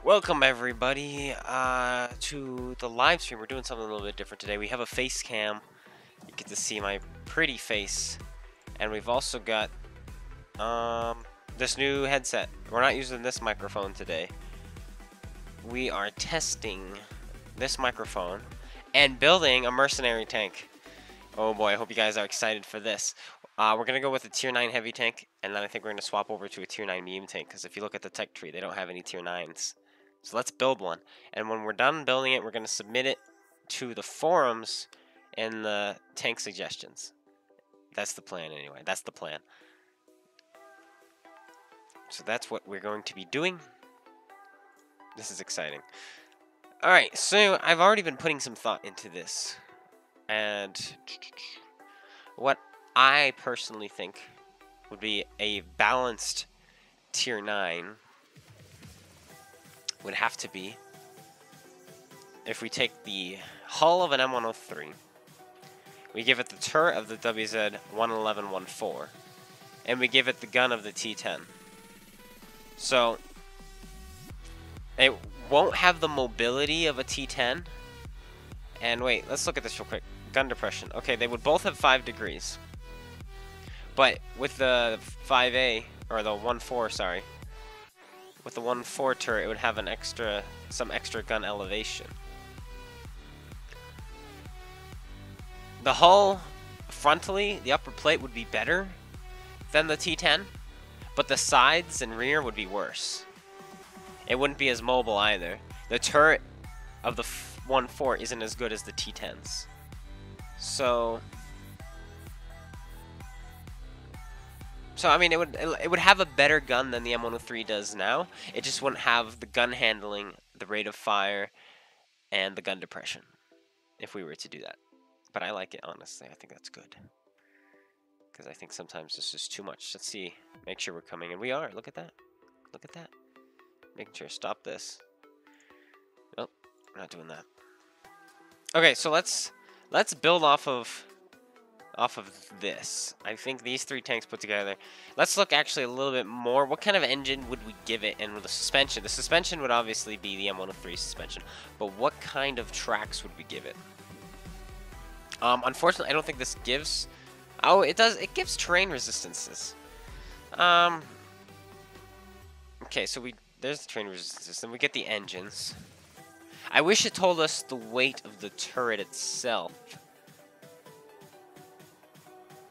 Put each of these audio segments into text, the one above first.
Welcome everybody to the live stream. We're doing something a little bit different today. We have a face cam. You get to see my pretty face. And we've also got this new headset. We're not using this microphone today. We are testing this microphone and building a mercenary tank. Oh boy, I hope you guys are excited for this. We're going to go with a tier 9 heavy tank, and then I think we're going to swap over to a tier 9 medium tank, because if you look at the tech tree, they don't have any tier 9s. So let's build one. And when we're done building it, we're going to submit it to the forums and the tank suggestions. That's the plan anyway. That's the plan. So that's what we're going to be doing. This is exciting. Alright, so I've already been putting some thought into this. And what I personally think would be a balanced tier 9 would have to be, if we take the hull of an M103, we give it the turret of the WZ-111-14, and we give it the gun of the T10. So it won't have the mobility of a T10. And wait, let's look at this real quick. Gun depression. Okay, they would both have 5 degrees. But with the 5A, or the 1.4, sorry, with the 1.4 turret, it would have some extra gun elevation. The hull, frontally, the upper plate would be better than the T10, but the sides and rear would be worse. It wouldn't be as mobile either. The turret of the 1.4 isn't as good as the T10s. So I mean, it would have a better gun than the M103 does now. It just wouldn't have the gun handling, the rate of fire, and the gun depression if we were to do that. But I like it, honestly. I think that's good. Because I think sometimes it's just too much. Let's see. Make sure we're coming in. We are. Look at that. Look at that. Making sure. Stop this. Nope. We're not doing that. Okay, so let's build off of this. I think these 3 tanks put together. Let's look actually a little bit more. What kind of engine would we give it, and with the suspension? The suspension would obviously be the M103 suspension, but what kind of tracks would we give it? Unfortunately, I don't think this gives... Oh, it does. It gives terrain resistances. Okay, so there's the terrain resistances. Then we get the engines. I wish it told us the weight of the turret itself.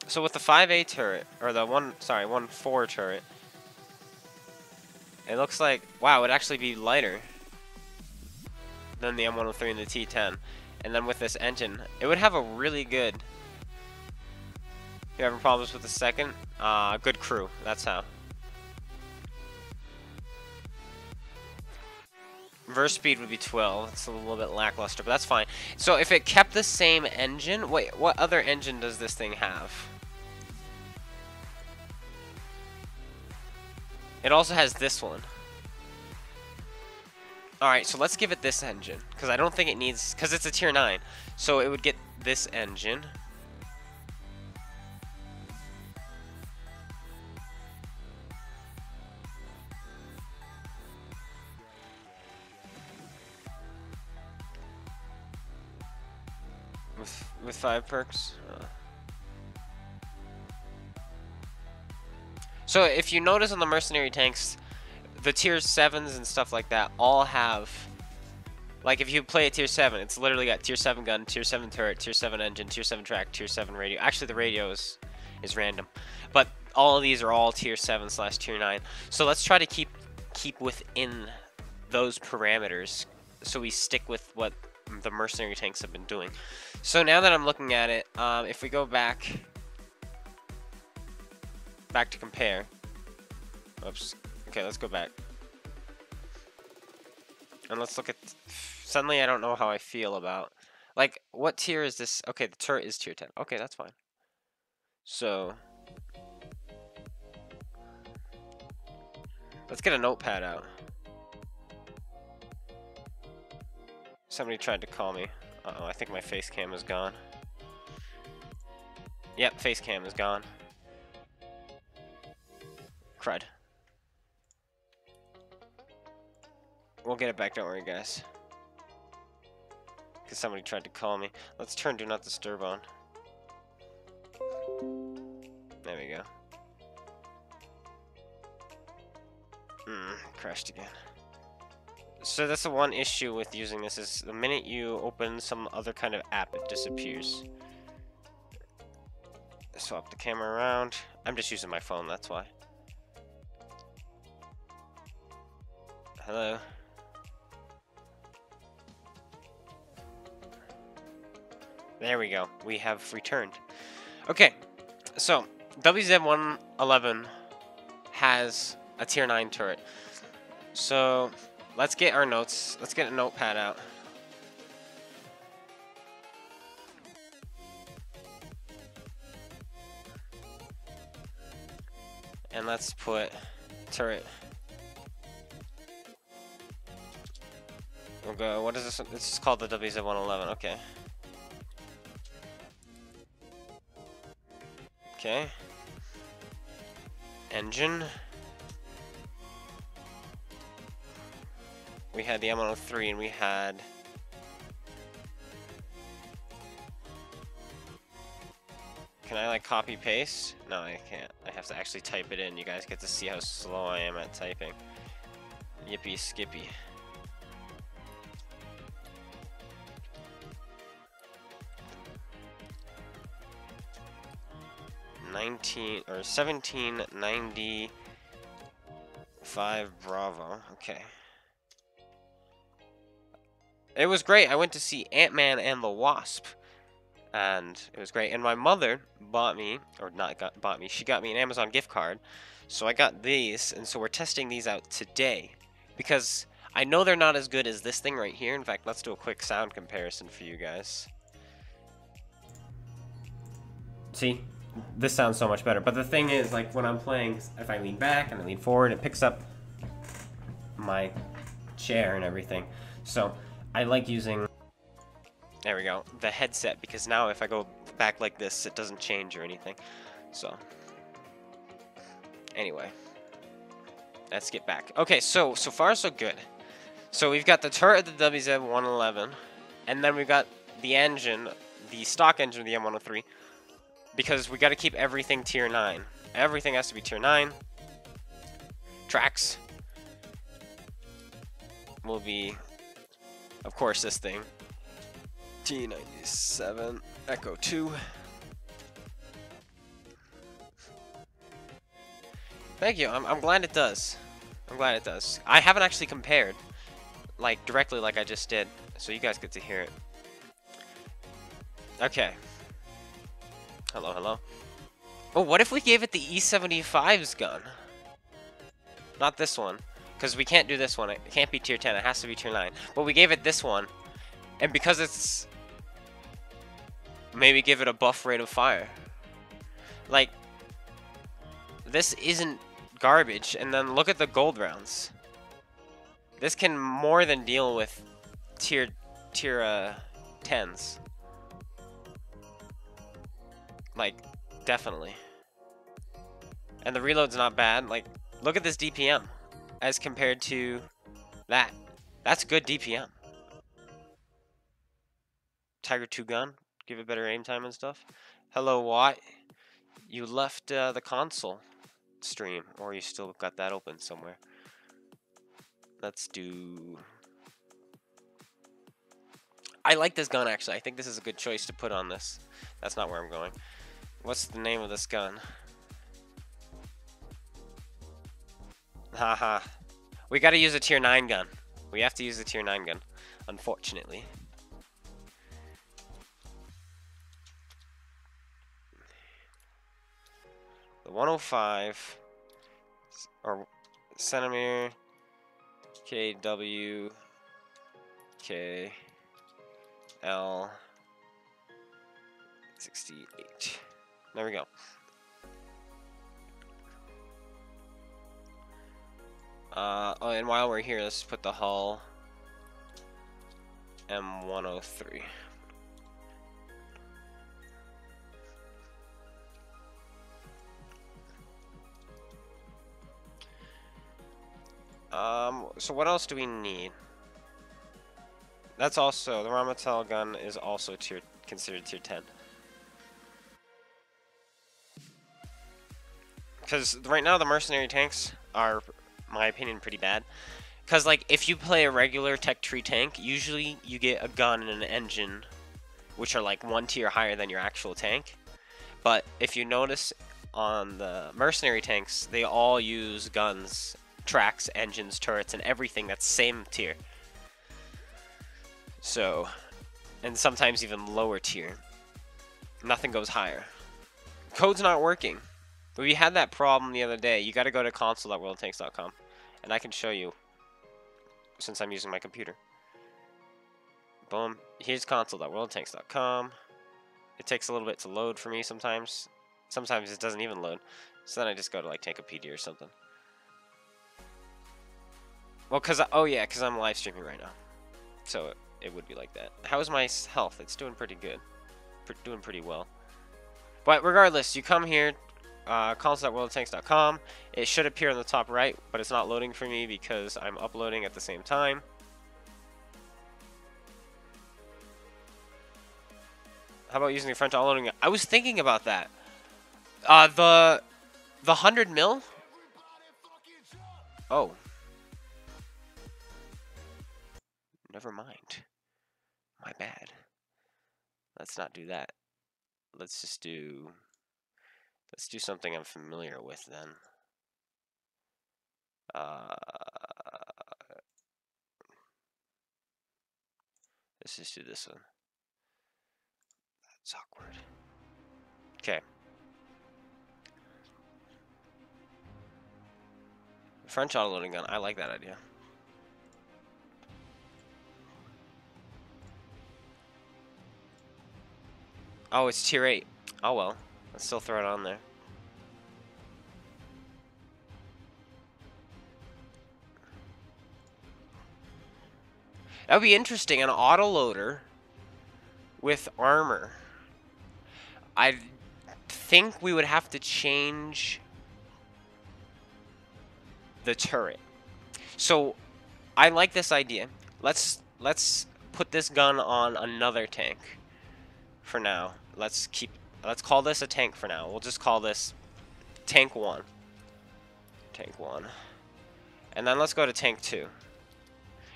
So with the 5A turret, or the 1.4 turret, it looks like, wow, it would actually be lighter than the M103 and the T10. And then with this engine, it would have a really good... You having problems with the second? Good crew, that's how. Verse speed would be 12. It's a little bit lackluster, but that's fine. So if it kept the same engine... Wait, what other engine does this thing have? It also has this one. Alright, so let's give it this engine. Because I don't think it needs... Because it's a tier 9. So it would get this engine. With 5 perks. So if you notice on the mercenary tanks, the tier 7s and stuff like that all have, like if you play a tier 7, it's literally got tier 7 gun, tier 7 turret, tier 7 engine, tier 7 track, tier 7 radio. Actually the radio is random. But all of these are all tier 7/tier 9. So let's try to keep within those parameters so we stick with what the mercenary tanks have been doing. So now that I'm looking at it, if we go back to compare. Oops. Okay, let's go back. And let's look at... Suddenly I don't know how I feel about... Like, what tier is this? Okay, the turret is tier 10. Okay, that's fine. So... Let's get a notepad out. Somebody tried to call me. Uh-oh, I think my face cam is gone. Yep, face cam is gone. Crud. We'll get it back, don't worry, guys. Because somebody tried to call me. Let's turn Do Not Disturb on. There we go. Crashed again. So that's the one issue with using this, is the minute you open some other kind of app, it disappears. Swap the camera around. I'm just using my phone, that's why. Hello. There we go. We have returned. Okay, so WZ-111 has a tier 9 turret. So let's get our notes. Let's get a notepad out. And let's put turret. We'll go, what is this? This is called the WZ-111, okay. Okay. Engine. We had the M103 and we had... Can I like copy paste? No, I can't. I have to actually type it in. You guys get to see how slow I am at typing. Yippee skippy. Or 1795 Bravo. Okay. It was great. I went to see Ant-Man and the Wasp, and it was great. And my mother bought me, or bought me, she got me an Amazon gift card, so I got these, and so we're testing these out today, because I know they're not as good as this thing right here. In fact, let's do a quick sound comparison for you guys. See? This sounds so much better, but the thing is, like, when I'm playing, if I lean back and I lean forward, it picks up my chair and everything. So I like using, there we go, the headset, because now if I go back like this, it doesn't change or anything. So anyway, let's get back. Okay, so far so good. So we've got the turret of the WZ-111, and then we've got the engine, the stock engine of the M103. Because we got to keep everything tier 9. Everything has to be tier 9. Tracks will be, of course, this thing. T97 Echo 2. Thank you. I'm glad it does. I'm glad it does. I haven't actually compared, like, directly like I just did, so you guys get to hear it. Okay. Hello, hello. Oh, what if we gave it the E75's gun? Not this one, because we can't do this one. It can't be tier 10. It has to be tier 9. But we gave it this one, and because it's... Maybe give it a buff rate of fire. Like, this isn't garbage. And then look at the gold rounds. This can more than deal with tier 10s. Like, definitely. And the reload's not bad. Like, look at this DPM as compared to that. That's good DPM. Tiger 2 gun. Give it better aim time and stuff. Hello, Watt. You left the console stream, or you still got that open somewhere. Let's do... I like this gun, actually. I think this is a good choice to put on this. That's not where I'm going. What's the name of this gun? Haha. We gotta use a tier 9 gun. We have to use a tier 9 gun, unfortunately. The 105, or Centurion Kw.K L 68. There we go. Oh, and while we're here, let's put the hull M103. So what else do we need? That's also, the Ramatel gun is also considered tier 10. Because right now the mercenary tanks are, in my opinion, pretty bad. Because, like, if you play a regular tech tree tank, usually you get a gun and an engine, which are like one tier higher than your actual tank. But if you notice on the mercenary tanks, they all use guns, tracks, engines, turrets, and everything that's same tier. So, and sometimes even lower tier. Nothing goes higher. Code's not working. We had that problem the other day. You gotta go to console.worldtanks.com, and I can show you, since I'm using my computer. Boom. Here's console.worldtanks.com. It takes a little bit to load for me sometimes. Sometimes it doesn't even load. So then I just go to like Tankopedia or something. Well, oh yeah, because I'm live streaming right now. So it would be like that. How's my health? It's doing pretty good. Doing pretty well. But regardless, you come here, console.worldtanks.com. It should appear on the top right, but it's not loading for me because I'm uploading at the same time. How about using the French all-loading? I was thinking about that. The 100 mil? Oh. Never mind. My bad. Let's not do that. Let's do something I'm familiar with then. Let's just do this one. That's awkward. Okay. French auto-loading gun. I like that idea. Oh, it's tier 8. Oh well. Let's still throw it on there. That would be interesting. An autoloader with armor. I think we would have to change the turret. So I like this idea. Let's put this gun on another tank for now. Let's call this a tank for now. We'll just call this tank 1. Tank 1. And then let's go to tank 2.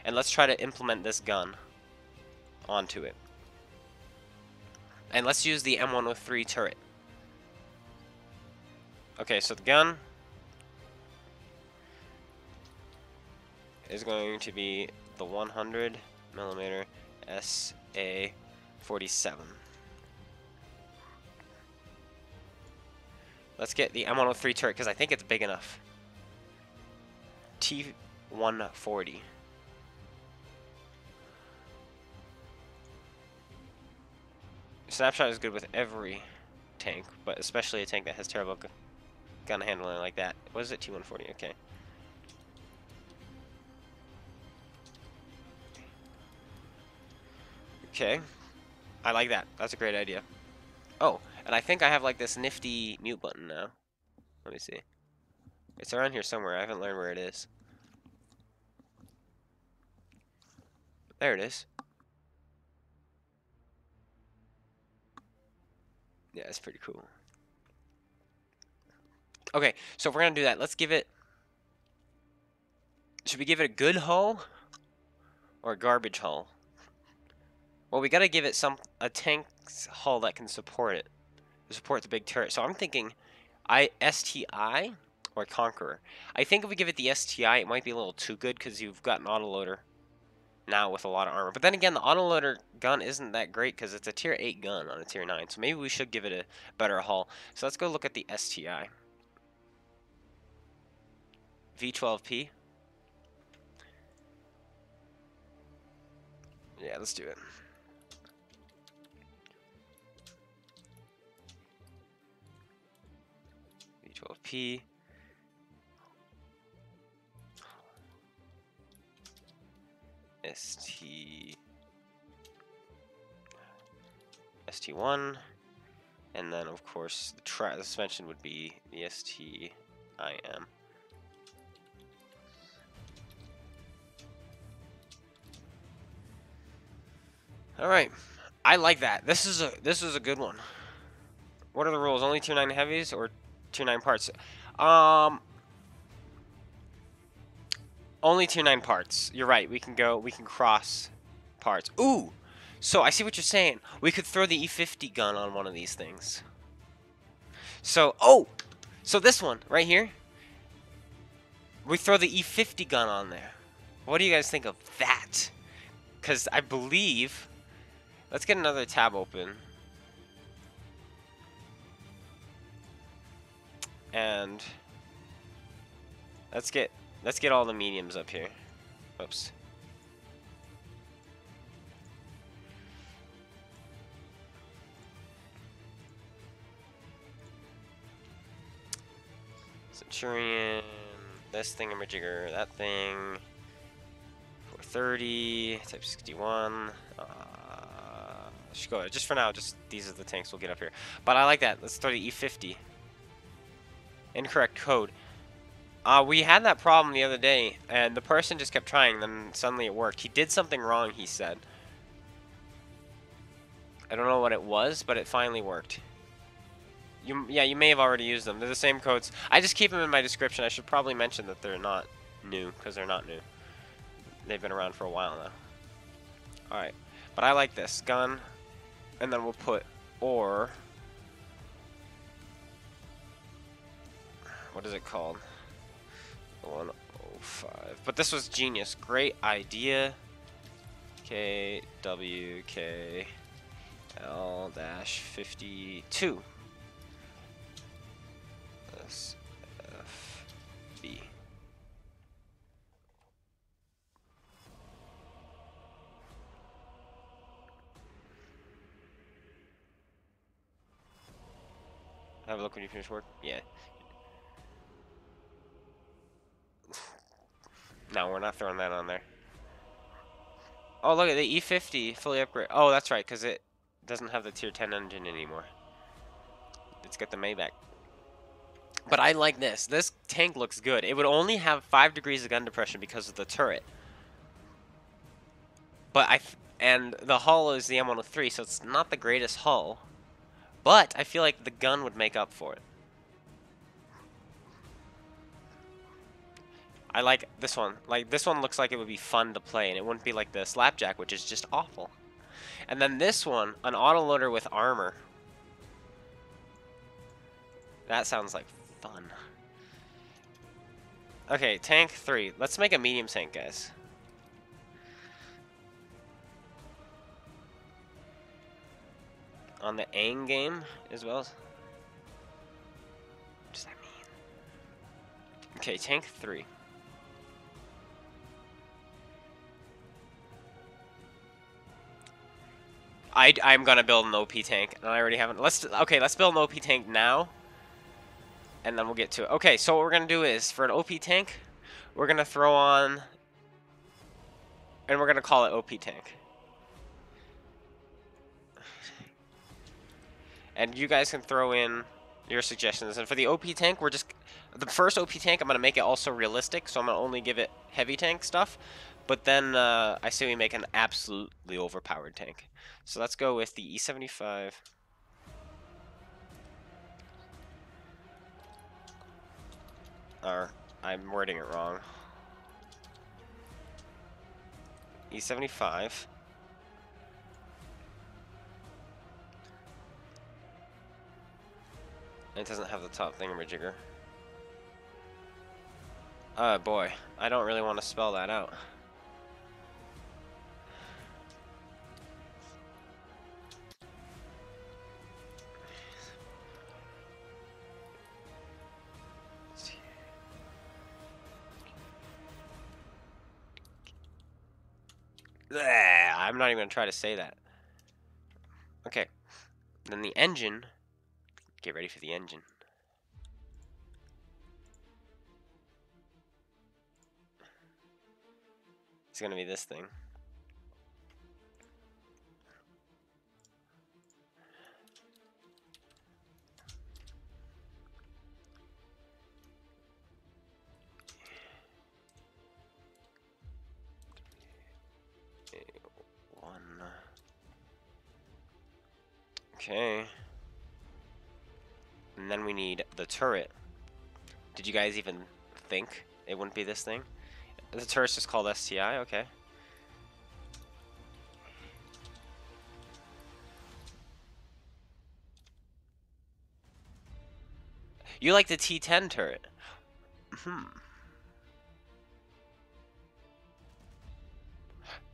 And let's try to implement this gun onto it. And let's use the M103 turret. Okay, so the gun is going to be the 100mm SA-47. Let's get the M103 turret because I think it's big enough. T140. Snapshot is good with every tank, but especially a tank that has terrible gun handling like that. What is it? T140. Okay. Okay. I like that. That's a great idea. Oh, and I think I have like this nifty mute button now. Let me see. It's around here somewhere. I haven't learned where it is. There it is. Yeah, it's pretty cool. Okay, so if we're gonna do that, let's give it... Should we give it a good hull? Or a garbage hull? Well, we gotta give it a tank's hull that can support it. Support the big turret. So I'm thinking STI or Conqueror. I think if we give it the STI, it might be a little too good because you've got an autoloader now with a lot of armor. But then again, the autoloader gun isn't that great because it's a tier 8 gun on a tier 9. So maybe we should give it a better hull. So let's go look at the STI. V12P. Yeah, let's do it. V12P. ST1, and then of course the suspension would be the STIM. All right, I like that. This is a good one. What are the rules? Only 2.9 heavies or 2.9 parts? Only 2.9 parts. You're right. We can cross parts. Ooh, so I see what you're saying. We could throw the E50 gun on one of these things. So so this one right here. We throw the E50 gun on there. What do you guys think of that? Because I believe... Let's get another tab open. And... Let's get all the mediums up here. Oops. Centurion... This thingamajigger, that thing... 430, Type 61... Just go just for now. Just these are the tanks we'll get up here. But I like that. Let's throw the E50. Incorrect code. We had that problem the other day, and the person just kept trying. Then suddenly it worked. He did something wrong. He said. I don't know what it was, but it finally worked. You may have already used them. They're the same codes. I just keep them in my description. I should probably mention that they're not new because they're not new. They've been around for a while now. All right, but I like this gun. And then we'll put or. What is it called? 105. But this was genius. Great idea. Kw.K L-52. SFB. Have a look when you finish work. Yeah. No, we're not throwing that on there. Oh, look at the E50 fully upgrade. Oh, that's right, because it doesn't have the tier 10 engine anymore. It's got the Maybach. But I like this. This tank looks good. It would only have 5 degrees of gun depression because of the turret. But and the hull is the M103, so it's not the greatest hull. But I feel like the gun would make up for it. I like this one. Like, this one looks like it would be fun to play, and it wouldn't be like the Slapjack, which is just awful. And then this one, an autoloader with armor. That sounds like fun. Okay, tank 3. Let's make a medium tank, guys. On the Aang game, as well. What does that mean? Okay, tank 3. I'm gonna build an OP tank, and I already haven't. Let's build an OP tank now, and then we'll get to it. Okay, so what we're gonna do is for an OP tank, we're gonna throw on, and we're gonna call it OP tank. And you guys can throw in your suggestions. And for the OP tank, the first OP tank, I'm going to make it also realistic, so I'm going to only give it heavy tank stuff. But then I say we make an absolutely overpowered tank. So let's go with the E75. Or, I'm wording it wrong. E75. It doesn't have the top thingamajigger. Oh boy, I don't really want to spell that out. I'm not even going to try to say that. Okay, then the engine. Get ready for the engine. It's going to be this thing. Okay. And then we need the turret. Did you guys even think it wouldn't be this thing? The turret's just called STI, okay. You like the T10 turret?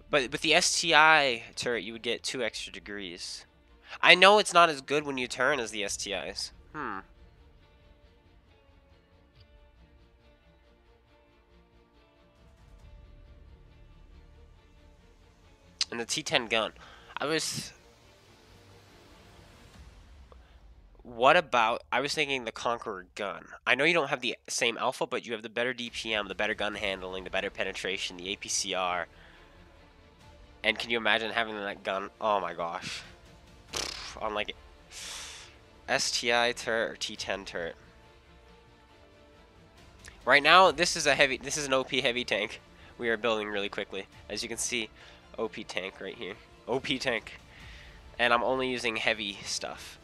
But with the STI turret, you would get 2 extra degrees. I know it's not as good when you turn as the STIs. And the T10 gun. What about, I was thinking the Conqueror gun. I know you don't have the same alpha, but you have the better DPM, the better gun handling, the better penetration, the APCR. And can you imagine having that gun? Oh my gosh. On like STI turret or T10 turret. Right now, this is an OP heavy tank we are building really quickly. As you can see, OP tank right here. OP tank. And I'm only using heavy stuff.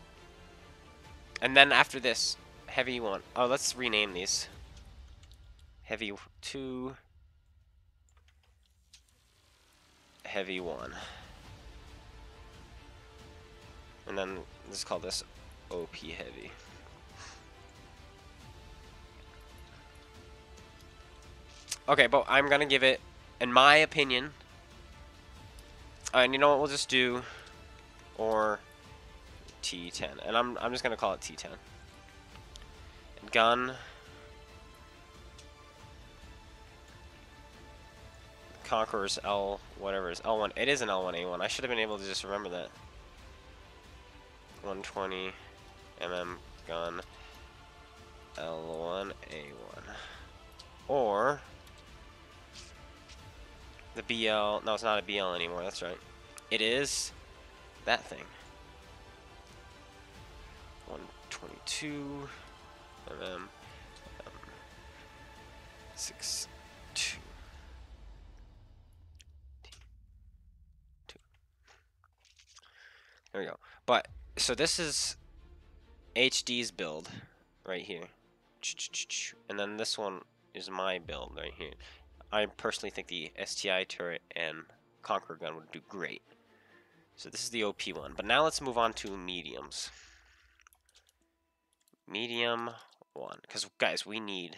And then after this, heavy one. Oh, let's rename these. Heavy 2. Heavy 1. And then let's call this OP heavy. Okay, but I'm gonna give it, in my opinion, and you know what, we'll just do, or T10, and I'm just gonna call it T10. Gun, Conqueror's L, whatever is L1. It is an L1A1. I should have been able to just remember that. 120 mm gun, L1A1, or the BL. No, it's not a BL anymore. That's right. It is that thing. 122 mm 62. There we go. But so this is HD's build right here, and then this one is my build right here. I personally think the STI turret and Conqueror gun would do great. So this is the OP one. But now let's move on to mediums. Medium 1. Because, guys, we need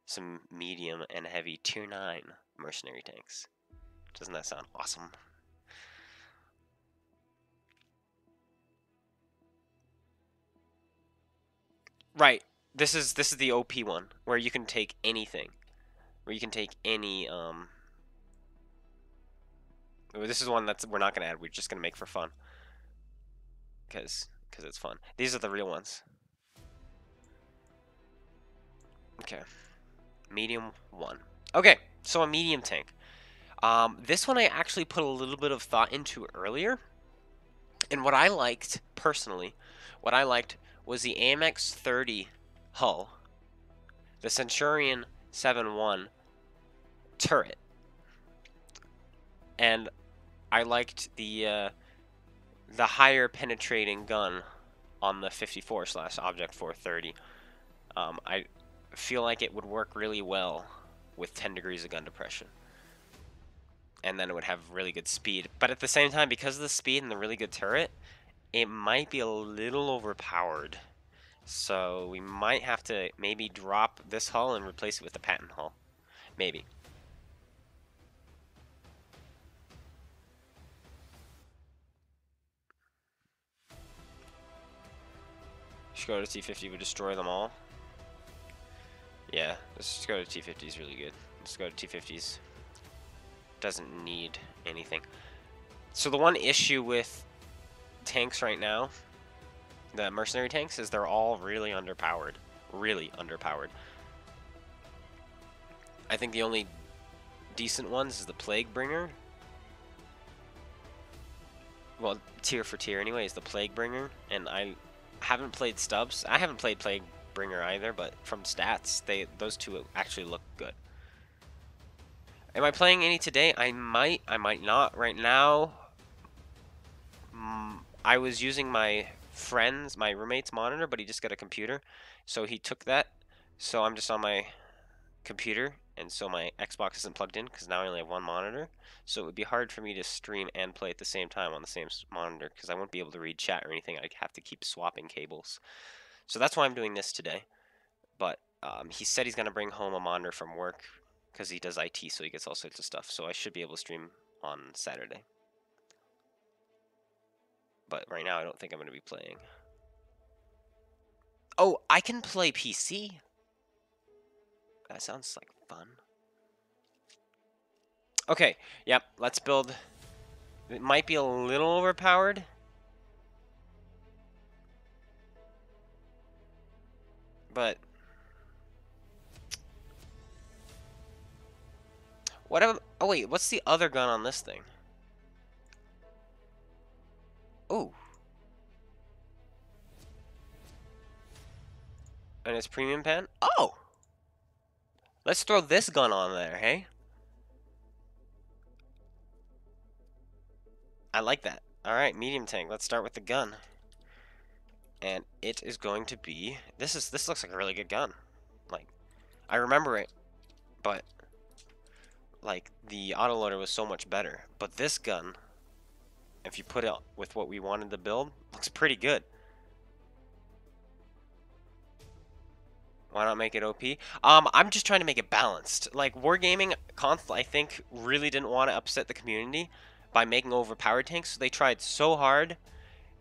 some medium and heavy tier 9 mercenary tanks. Doesn't that sound awesome? Right. This is the OP one, where you can take anything. Where you can take any, this is one that's we're not going to add. We're just going to make for fun. Because it's fun. These are the real ones. Okay. Medium 1. Okay, so a medium tank. This one I actually put a little bit of thought into earlier. And what I liked, personally, was the AMX 30 hull, the Centurion 7.1 turret, and I liked the higher penetrating gun on the 54/Object 430. I feel like it would work really well with 10 degrees of gun depression. And then it would have really good speed. But at the same time, because of the speed and the really good turret, it might be a little overpowered. So we might have to maybe drop this hull and replace it with the patent hull. Maybe. Should go to T50, we destroy them all. Yeah, let's just go to T50s really good. Let's go to T50s. Doesn't need anything. So the one issue with tanks right now, the mercenary tanks, is they're all really underpowered. Really underpowered. I think the only decent ones is the Plague Bringer. Well, tier for tier anyway, is the Plague Bringer. And I haven't played Stubbs. I haven't played Plague Bringer either, but from stats, those two actually look good. Am I playing any today? I might not. Right now, I was using my roommate's monitor, but he just got a computer, so he took that. So I'm just on my computer, and so my Xbox isn't plugged in because now I only have one monitor. So it would be hard for me to stream and play at the same time on the same monitor because I won't be able to read chat or anything. I'd have to keep swapping cables. So that's why I'm doing this today. But he said he's going to bring home a monitor from work because he does IT, so he gets all sorts of stuff. So I should be able to stream on Saturday. But right now I don't think I'm going to be playing. Oh, I can play PC. That sounds like fun. Okay, yep, let's build. It might be a little overpowered. But whatever. Oh wait, what's the other gun on this thing? Oh. And it's premium pen? Oh! Let's throw this gun on there, hey? I like that. Alright, medium tank. Let's start with the gun. And it is going to be... This looks like a really good gun. Like, I remember it, but... Like, the autoloader was so much better. But this gun, if you put it with what we wanted to build, looks pretty good. Why not make it OP? I'm just trying to make it balanced. Like, Wargaming console, I think, really didn't want to upset the community by making overpowered tanks, so they tried so hard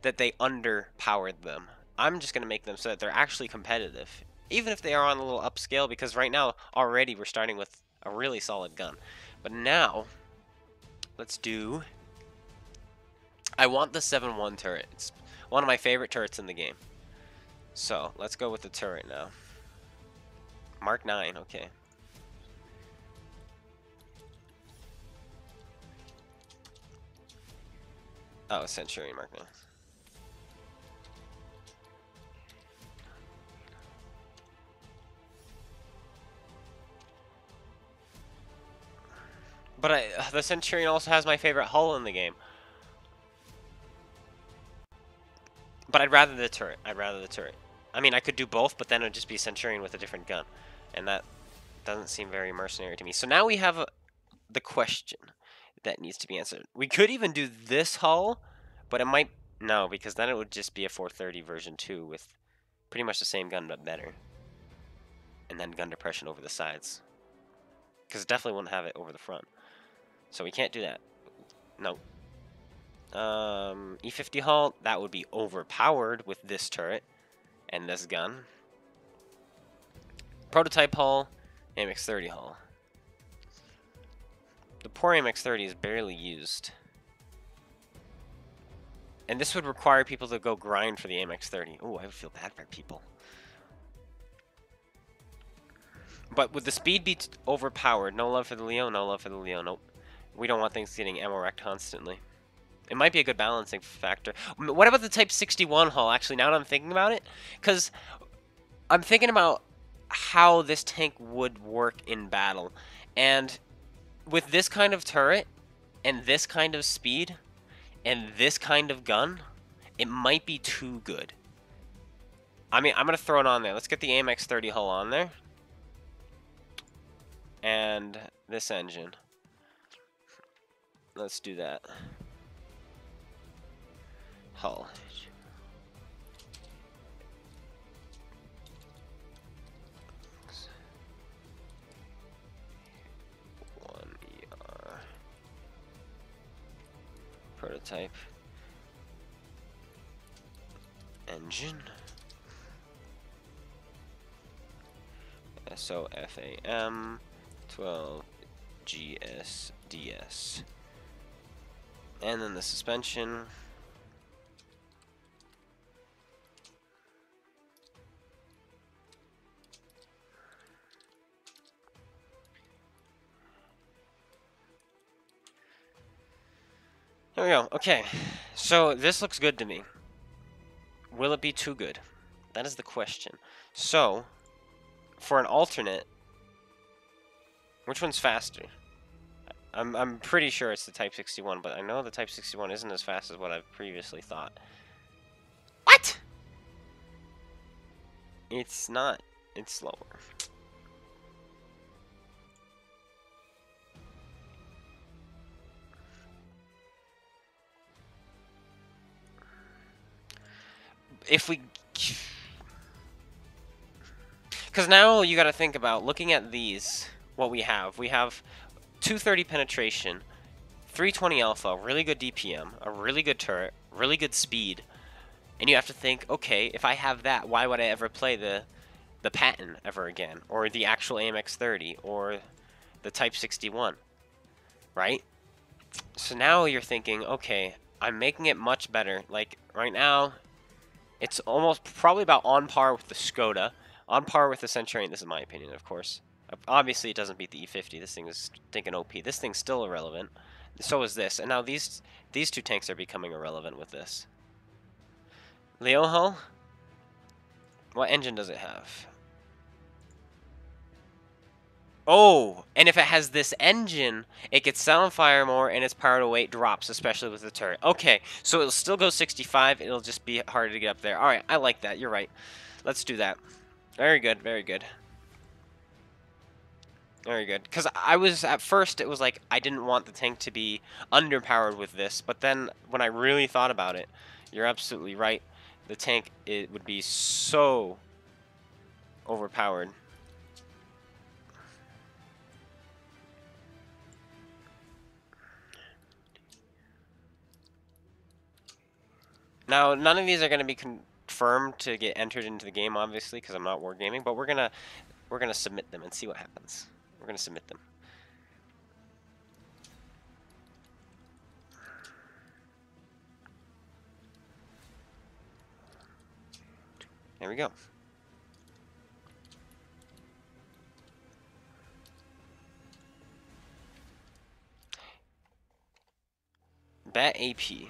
that they underpowered them. I'm just going to make them so that they're actually competitive, even if they are on a little upscale, because right now, already, we're starting with a really solid gun. But now, let's do... I want the 7.1 turret. It's one of my favorite turrets in the game. So, let's go with the turret now. Mark 9, okay. Oh, Centurion Mark 9. But the Centurion also has my favorite hull in the game. But I'd rather the turret. I mean, I could do both, but then it would just be Centurion with a different gun. And that doesn't seem very mercenary to me. So now we have the question that needs to be answered. We could even do this hull, but it might... No, because then it would just be a 430 version 2 with pretty much the same gun, but better. And then gun depression over the sides. Because it definitely wouldn't have it over the front. So we can't do that. No. E50 hull, that would be overpowered with this turret and this gun. Prototype hull, MX30 hull. The poor MX30 is barely used. And this would require people to go grind for the MX30. Oh, I would feel bad for people. But would the speed be overpowered? No love for the Leo, no love for the Leo, nope. We don't want things getting ammo wrecked constantly. It might be a good balancing factor. What about the Type 61 hull, actually, now that I'm thinking about it? Because I'm thinking about how this tank would work in battle. And with this kind of turret, and this kind of speed, and this kind of gun, it might be too good. I mean, I'm going to throw it on there. Let's get the AMX-30 hull on there. And this engine. Let's do that. Hull. Prototype. Engine. SOFAM 12 GSDS. And then the suspension. There we go. Okay. So this looks good to me. Will it be too good? That is the question. So, for an alternate, which one's faster? I'm pretty sure it's the Type 61, but I know the Type 61 isn't as fast as what I've previously thought. What? It's not. It's slower. If we... Because now you got to think about looking at these, what we have. We have 230 penetration, 320 alpha, really good DPM, a really good turret, really good speed. And you have to think, okay, if I have that, why would I ever play the Patton ever again? Or the actual AMX-30, or the Type 61, right? So now you're thinking, okay, I'm making it much better. Like, right now, it's almost probably about on par with the Skoda, on par with the Centurion. This is my opinion, of course. Obviously, it doesn't beat the E50. This thing is stinking OP. This thing's still irrelevant. So is this. And now these two tanks are becoming irrelevant with this. Leoho? What engine does it have? Oh, and if it has this engine, it gets set on fire more and its power to weight drops, especially with the turret. Okay, so it'll still go 65. It'll just be harder to get up there. All right, I like that. You're right. Let's do that. Very good, very good. Very good. Because I was, at first, it was like I didn't want the tank to be underpowered with this. But then when I really thought about it, you're absolutely right. The tank, it would be so overpowered. Now, none of these are going to be confirmed to get entered into the game, obviously, because I'm not wargaming. But we're gonna submit them and see what happens. We're gonna submit them. There we go. Bat AP.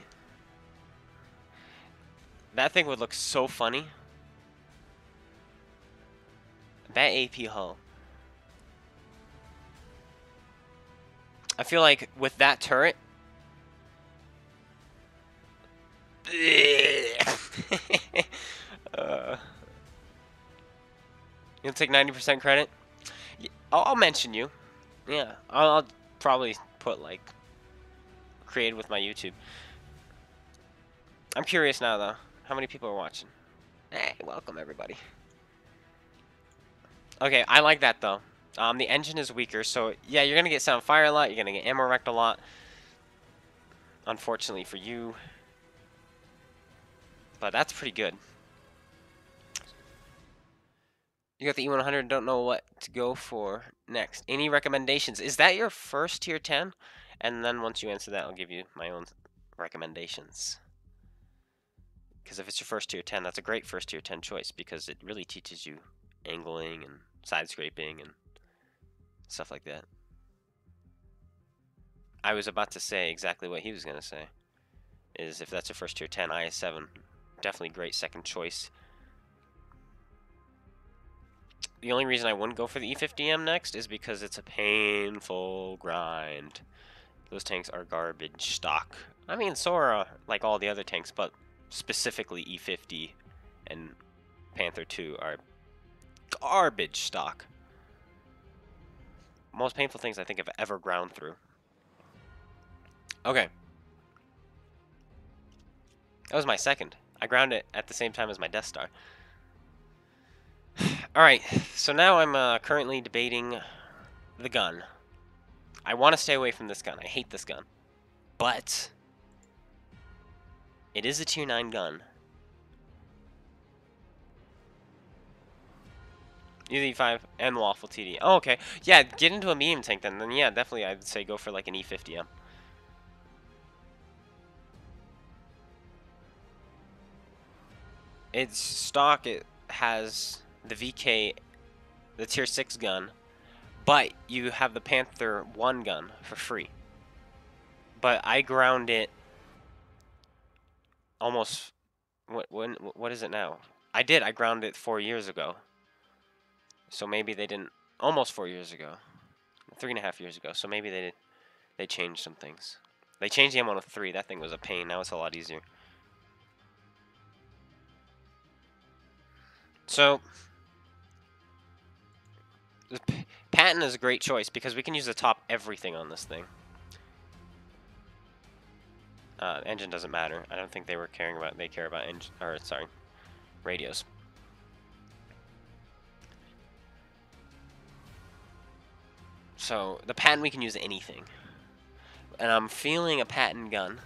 That thing would look so funny. Bat AP hull. I feel like with that turret... You'll take 90% credit? I'll mention you. Yeah, I'll probably put, like, created with my YouTube. I'm curious now, though. How many people are watching? Hey, welcome, everybody. Okay, I like that, though. The engine is weaker, so, yeah, you're going to get set on fire a lot. You're going to get ammo wrecked a lot. Unfortunately for you. But that's pretty good. You got the E100, don't know what to go for next. Any recommendations? Is that your first tier 10? And then once you answer that, I'll give you my own recommendations. Because if it's your first tier 10, that's a great first tier 10 choice because it really teaches you angling and side scraping and stuff like that. I was about to say exactly what he was going to say. Is if that's your first tier 10, IS-7, definitely great second choice. The only reason I wouldn't go for the E50M next is because it's a painful grind. Those tanks are garbage stock. I mean, so are like all the other tanks, but specifically E50 and Panther 2 are garbage stock. Most painful things I think I've ever ground through. Okay. That was my second. I ground it at the same time as my Death Star. Alright, so now I'm currently debating the gun. I want to stay away from this gun. I hate this gun. But it is a tier 9 gun. E5 and Waffle TD. Oh, okay. Yeah, get into a medium tank then. Then yeah, definitely I'd say go for like an E50M. It's stock, it has the VK, the tier 6 gun, but you have the Panther 1 gun for free. But I ground it almost, what is it now? I ground it 4 years ago. So maybe they didn't, almost 4 years ago. 3.5 years ago, so maybe they they changed some things. They changed the M103. That thing was a pain. Now it's a lot easier. So, the patent is a great choice because we can use the top everything on this thing. Engine doesn't matter. I don't think they were caring about. They care about engine, or sorry, radios. So the patent, we can use anything. And I'm feeling a patent gun.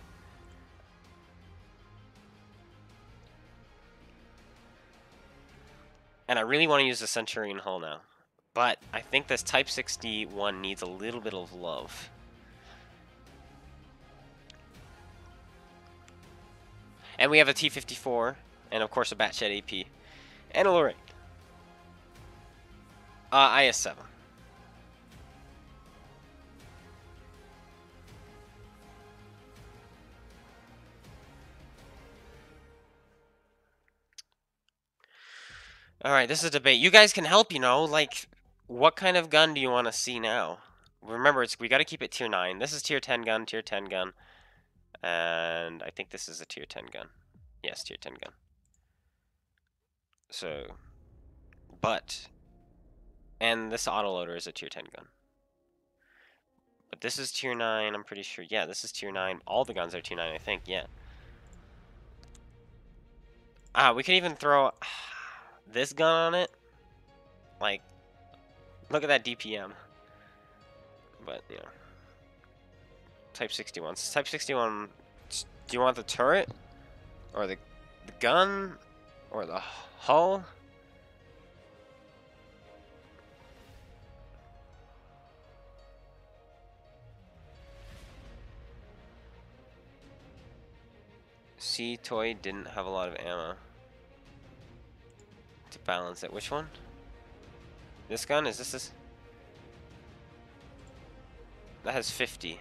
And I really want to use the Centurion hull now. But I think this Type 61 needs a little bit of love. And we have a T-54, and of course a Batchet AP, and a Lorraine. IS-7. Alright, this is a debate. You guys can help, you know, like, what kind of gun do you want to see now? Remember, we got to keep it tier 9. This is tier 10 gun, tier 10 gun. And I think this is a tier 10 gun. Yes, tier 10 gun. So, but, and this autoloader is a tier 10 gun. But this is tier 9, I'm pretty sure. Yeah, this is tier 9. All the guns are tier 9, I think, yeah. We could even throw this gun on it. Like, look at that DPM. But, you know. Type 61. Type 61, do you want the turret? Or the gun? Or the hull? C toy didn't have a lot of ammo to balance it. Which one? This gun? Is this? That has 50.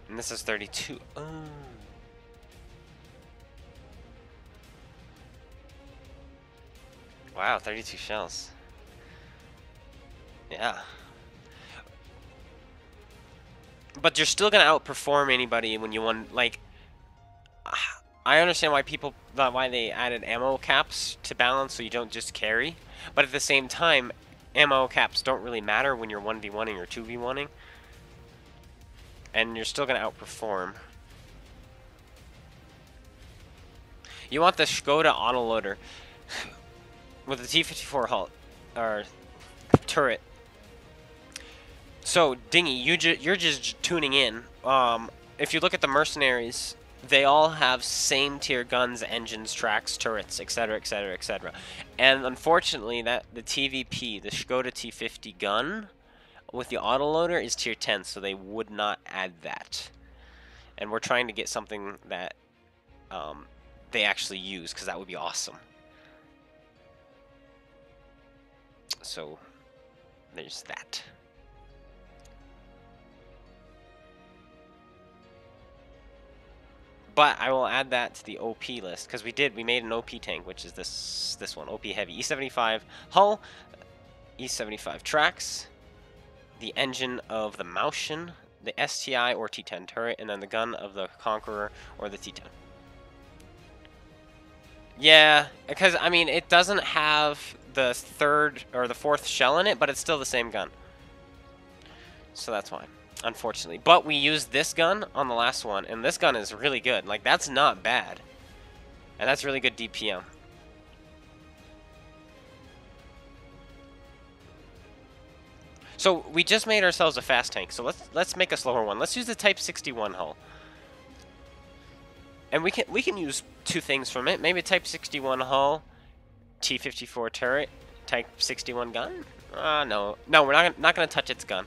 And this is 32. Oh. Wow, 32 shells. Yeah. But you're still gonna outperform anybody when you want, like, I understand why they added ammo caps to balance so you don't just carry, but at the same time, ammo caps don't really matter when you're 1v1ing or 2v1ing, and you're still gonna outperform. You want the Skoda autoloader with the T-54 hull, or turret. So, Dingy, you're just tuning in. If you look at the Mercenaries, they all have same tier guns, engines, tracks, turrets, etc., etc., etc. And unfortunately, the TVP, the Skoda T50 gun, with the autoloader is tier 10, so they would not add that. And we're trying to get something that they actually use, because that would be awesome. So, there's that. But I will add that to the OP list, because we made an OP tank, which is this one, OP Heavy. E75 hull, E75 tracks, the engine of the Maushin, the STI or T10 turret, and then the gun of the Conqueror or the T10. Yeah, because, I mean, it doesn't have the third or the fourth shell in it, but it's still the same gun. So that's why. Unfortunately. But we used this gun on the last one, and this gun is really good. Like, that's not bad. And that's really good DPM. So, we just made ourselves a fast tank, so let's make a slower one. Let's use the Type 61 hull. And we can use two things from it. Maybe Type 61 hull, T-54 turret, Type 61 gun? No. No, we're not going to touch its gun.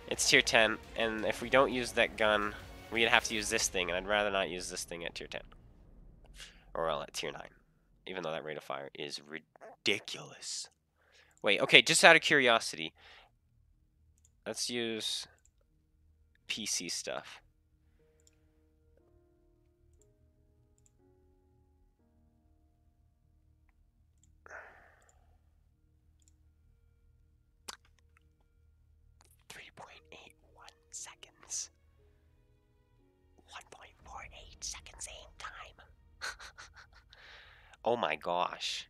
It's tier 10, and if we don't use that gun, we'd have to use this thing, and I'd rather not use this thing at tier 10. Or well, at tier 9. Even though that rate of fire is ridiculous. Wait, okay, just out of curiosity. Let's use PC stuff. split-second same time. Oh my gosh.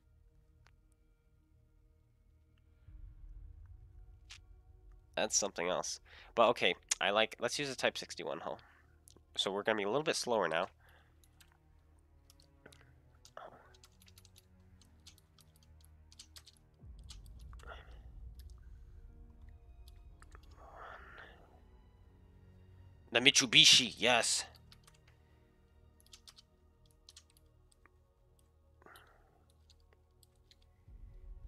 That's something else. But okay, let's use a Type 61 hull. So we're going to be a little bit slower now. The Mitsubishi, yes.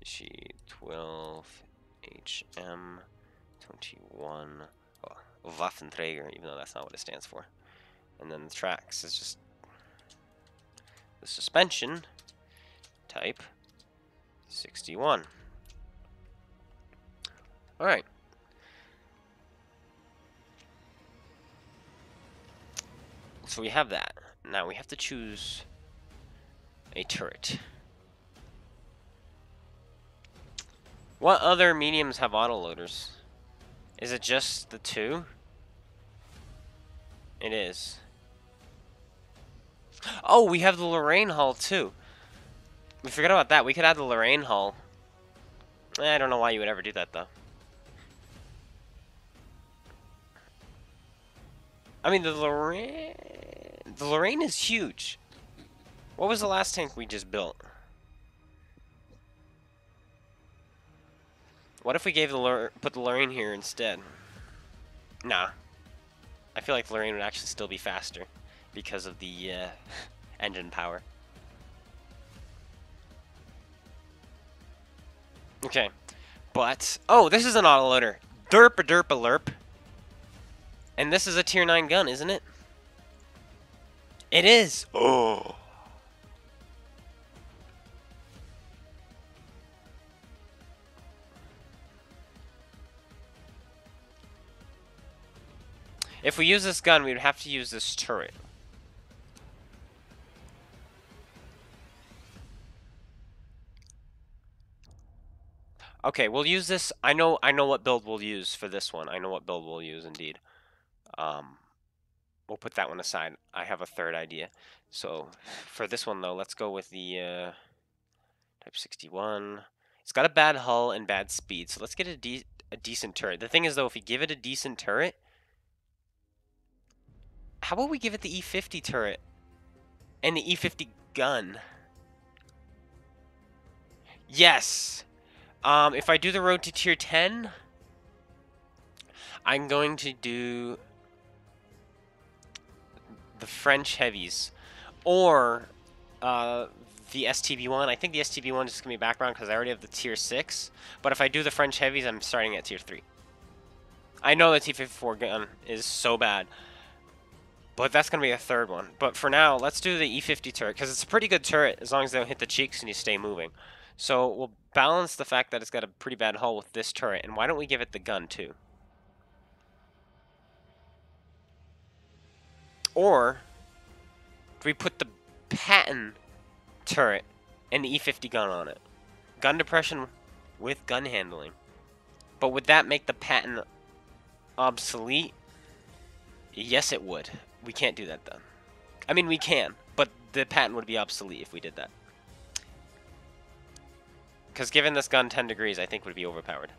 G12 HM 21. Oh, Waffenträger, even though that's not what it stands for. And then the tracks is just the suspension Type 61. All right. So we have that. Now we have to choose a turret. What other mediums have autoloaders? Is it just the two? It is. Oh, we have the Lorraine hull too. We forgot about that. We could add the Lorraine hull. I don't know why you would ever do that though. I mean, the Lorraine is huge. What was the last tank we just built? What if we gave put the Lorraine here instead? Nah. I feel like the Lorraine would actually still be faster because of the engine power. Okay. But, oh, this is an autoloader. Derp-a-derp-a-lerp. And this is a tier 9 gun, isn't it? It is. Oh. If we use this gun, we would have to use this turret. Okay, we'll use this. I know what build we'll use for this one. I know what build we'll use indeed. We'll put that one aside. I have a third idea. So for this one though, let's go with the Type 61. It's got a bad hull and bad speed, so let's get a decent turret. The thing is though, if we give it a decent turret, how about we give it the E50 turret and the E50 gun? Yes. If I do the road to tier 10, I'm going to do the French heavies or the STB1. I think the STB1 is just going to be background because I already have the tier 6. But if I do the French heavies, I'm starting at tier 3. I know the T-54 gun is so bad, but that's going to be a third one. But for now, let's do the E50 turret because it's a pretty good turret as long as they don't hit the cheeks and you stay moving. So we'll balance the fact that it's got a pretty bad hull with this turret. And why don't we give it the gun too? Or do we put the Patton turret and the E50 gun on it? Gun depression with gun handling. But would that make the Patton obsolete? Yes, it would. We can't do that though. I mean, we can, but the Patton would be obsolete if we did that. Because given this gun 10 degrees, I think would be overpowered.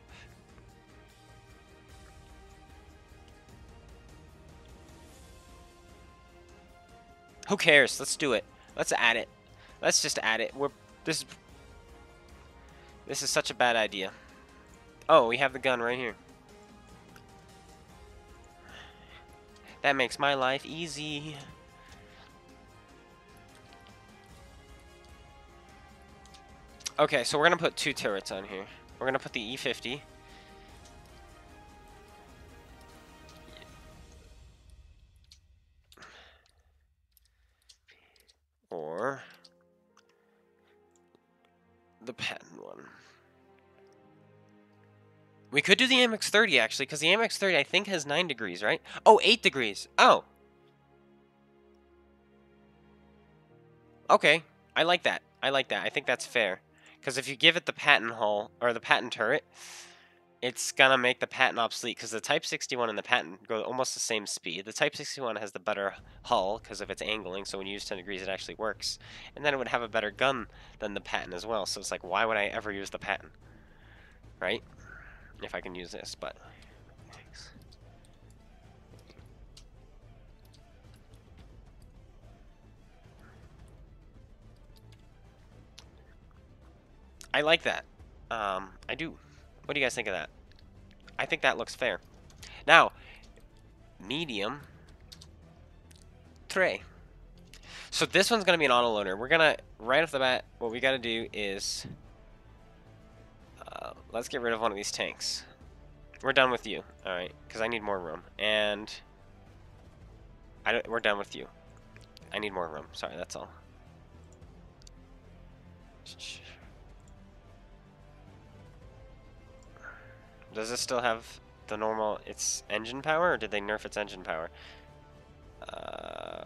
Who cares? Let's do it. Let's add it. Let's just add it. This is such a bad idea. Oh, we have the gun right here. That makes my life easy. Okay, so we're going to put 2 turrets on here. We're going to put the E50. Or the Patton one. We could do the MX-30 actually, because the MX-30 I think has 9 degrees, right? Oh, 8 degrees. Oh. Okay, I like that. I like that. I think that's fair. Because if you give it the Patton hull, or the Patton turret, it's gonna make the patent obsolete because the Type 61 and the patent go almost the same speed. The Type 61 has the better hull because of its angling, so when you use 10 degrees it actually works. And then it would have a better gun than the patent as well, so it's like, why would I ever use the patent? Right? If I can use this, but... I like that. I do. What do you guys think of that? I think that looks fair. Now, medium tray. So this one's going to be an auto loader. We're going to, right off the bat, what we got to do is, let's get rid of one of these tanks. We're done with you, alright, because I need more room. And we're done with you. I need more room. Sorry, that's all. Does this still have the normal, its engine power, or did they nerf its engine power?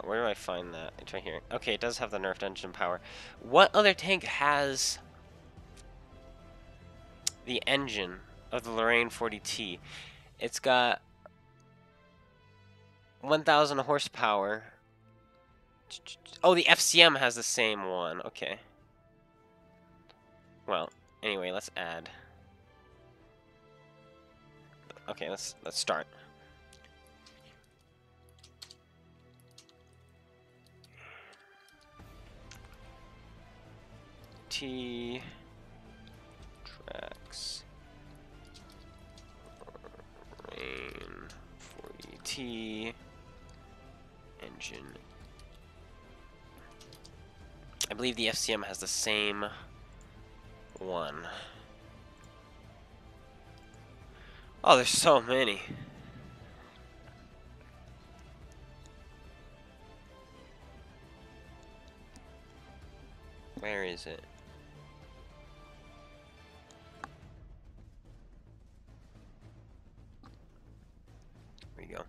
Where do I find that? It's right here. Okay, it does have the nerfed engine power. What other tank has the engine of the Lorraine 40T? It's got 1,000 horsepower. Oh, the FCM has the same one. Okay. Well, anyway, let's add. Okay, let's start. T tracks Lorraine 40T engine. I believe the FCM has the same one. Oh, there's so many. Where is it? There you go.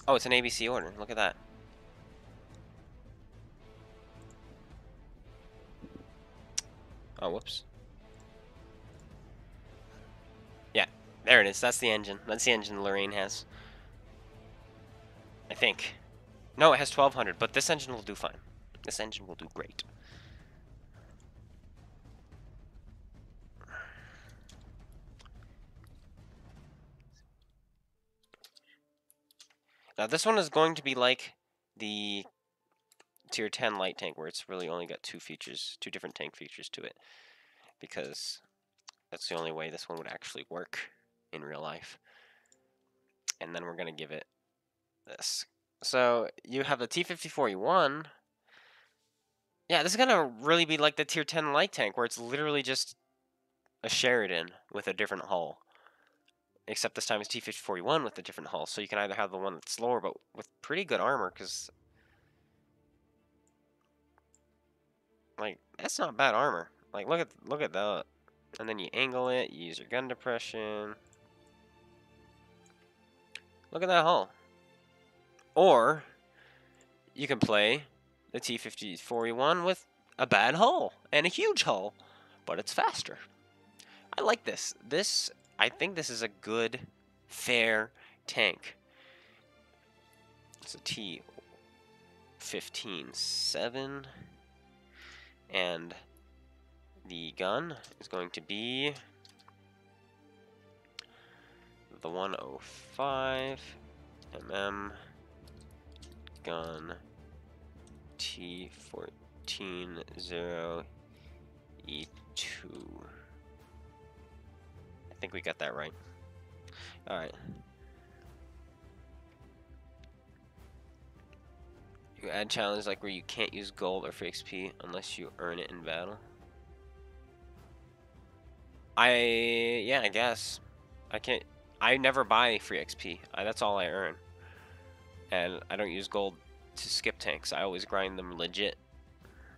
Oh, it's an ABC order. Look at that. Oh, whoops. Yeah, there it is. That's the engine. That's the engine Lorraine has. I think. No, it has 1,200, but this engine will do fine. This engine will do great. Now, this one is going to be like the Tier 10 light tank, where it's really only got two different tank features to it, because that's the only way this one would actually work in real life. And then we're going to give it this. So you have the T-54E1. Yeah, this is going to really be like the Tier 10 light tank, where it's literally just a Sheridan with a different hull. Except this time it's T-54E1 with a different hull. So you can either have the one that's slower, but with pretty good armor, because... like, that's not bad armor. Like, look at that. And then you angle it, you use your gun depression. Look at that hull. Or you can play the T-54E1 with a bad hull and a huge hull, but it's faster. I like this. I think this is a good, fair tank. It's a T-15-7. And the gun is going to be the 105 mm Gun T140E2. I think we got that right. Alright. You add challenges like where you can't use gold or free XP unless you earn it in battle. Yeah, I guess. I never buy free XP. That's all I earn. And I don't use gold to skip tanks. I always grind them legit.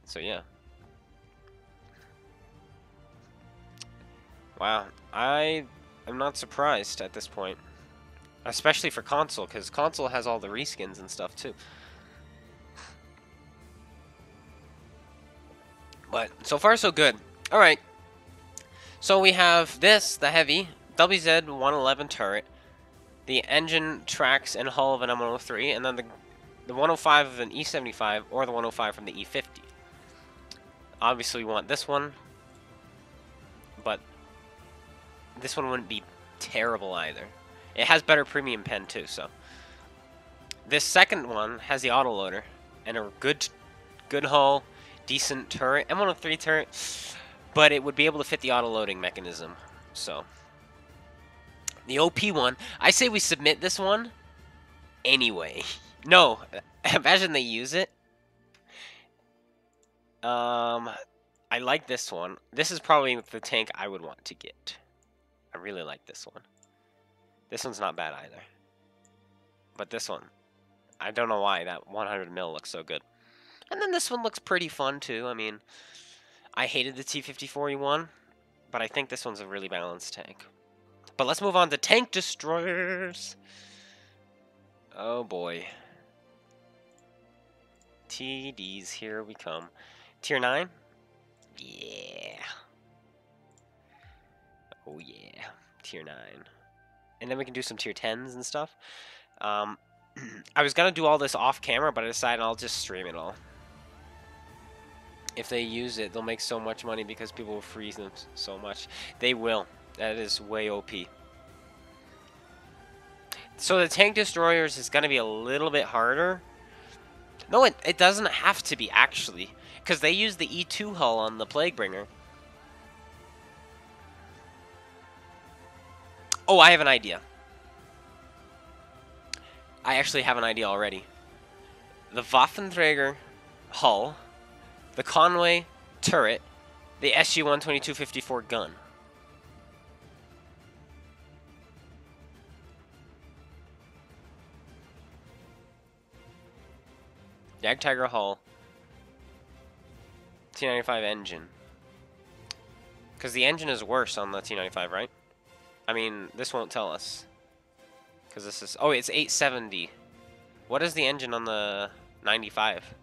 So yeah. Wow. I am not surprised at this point. Especially for console, because console has all the reskins and stuff too. But so far so good. Alright. So we have this, the heavy, WZ-111 turret, the engine, tracks, and hull of an M103, and then the 105 of an E75, or the 105 from the E50. Obviously we want this one, but this one wouldn't be terrible either. It has better premium pen too, so. This second one has the autoloader, and a good hull, decent turret, M103 turret, but it would be able to fit the auto-loading mechanism, so. The OP one, I say we submit this one anyway. No, imagine they use it. I like this one. This is probably the tank I would want to get. I really like this one. This one's not bad either. But this one, I don't know why that 100 mil looks so good. And then this one looks pretty fun too. I mean, I hated the T-54E1, but I think this one's a really balanced tank. But let's move on to tank destroyers. Oh boy. TDs, here we come. Tier 9? Yeah. Oh yeah. Tier 9. And then we can do some tier 10s and stuff. I was going to do all this off camera, but I decided I'll just stream it all. If they use it, they'll make so much money because people will freeze them so much. They will. That is way OP. So the tank destroyers is going to be a little bit harder. No, it doesn't have to be, actually. Because they use the E2 hull on the Plaguebringer. Oh, I have an idea. I actually have an idea already. The Waffenträger hull, the Conway turret, the SG-122-54 gun. Jagdtiger hull, T95 engine. Because the engine is worse on the T95, right? I mean, this won't tell us. Because this is... Oh, it's 870. What is the engine on the 95?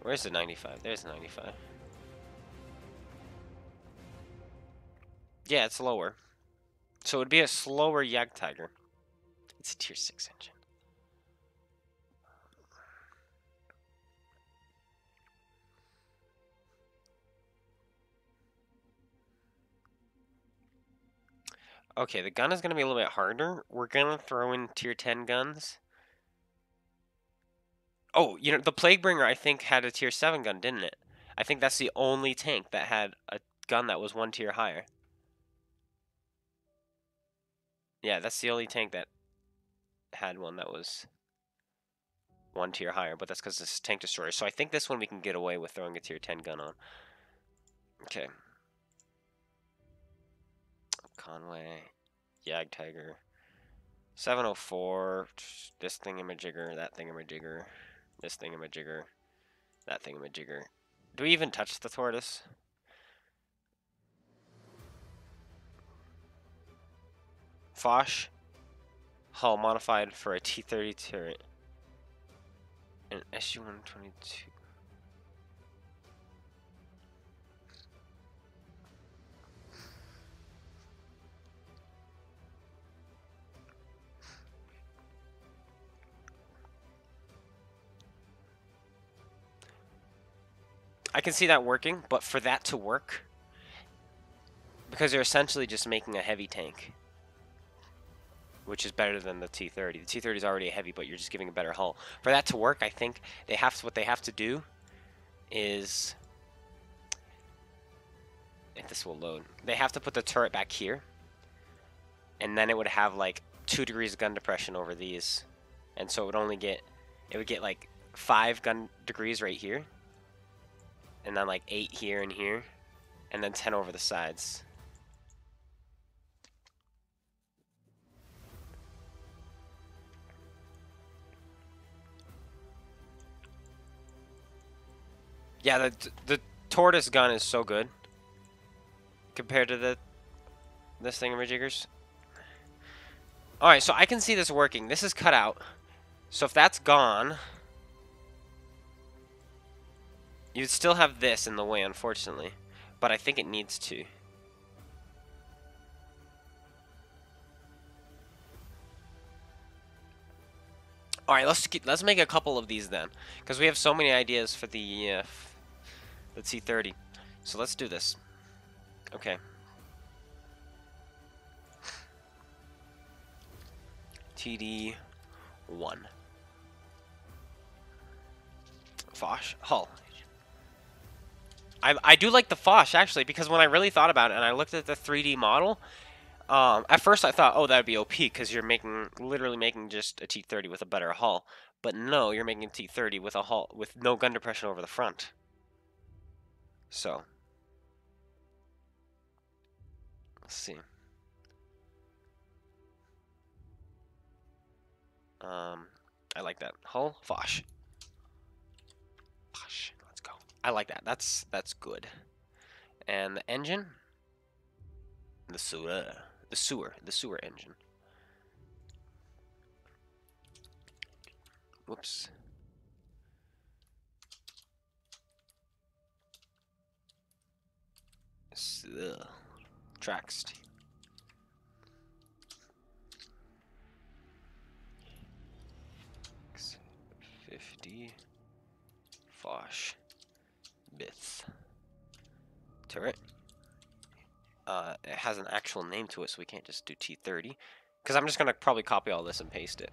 Where's the 95? There's the 95. Yeah, it's lower. So it would be a slower Jagdtiger. It's a tier 6 engine. Okay, the gun is going to be a little bit harder. We're going to throw in tier 10 guns. Oh, you know, the Plaguebringer, I think, had a tier 7 gun, didn't it? I think that's the only tank that had a gun that was one tier higher. Yeah, that's the only tank that had one that was one tier higher, but that's because it's tank destroyer. So I think this one we can get away with throwing a tier 10 gun on. Okay. Conway, Jagdtiger, 704, this thingamajigger, that thingamajigger, this thingamajigger, that thingamajigger. Do we even touch the tortoise? Foch, hull modified for a T-30 turret, and SU-122. I can see that working, but for that to work, because you're essentially just making a heavy tank, which is better than the T-30. The T-30 is already a heavy, but you're just giving a better hull. For that to work, I think they have to, what they have to do is, if this will load, they have to put the turret back here, and then it would have like 2 degrees of gun depression over these, and so it would only get, it would get like 5 gun degrees right here, and then like 8 here and here, and then 10 over the sides. Yeah, the tortoise gun is so good compared to this thingamajiggers. Alright, so I can see this working. This is cut out. So if that's gone, you'd still have this in the way, unfortunately. But I think it needs to. All right, let's make a couple of these then, because we have so many ideas for the T30. So let's do this. Okay. TD1. Fosh hull. I do like the Fosh actually, because when I really thought about it and I looked at the 3D model, at first I thought, oh, that'd be OP because you're literally making just a T30 with a better hull. But no, you're making a T30 with a hull with no gun depression over the front. So, let's see. I like that hull. Fosh. Fosh. Let's go. I like that. That's good. And the engine, the sewer engine. Whoops. Tracks. 50 Fosh bits. Turret. It has an actual name to it, so we can't just do T30. Because I'm just gonna probably copy all this and paste it.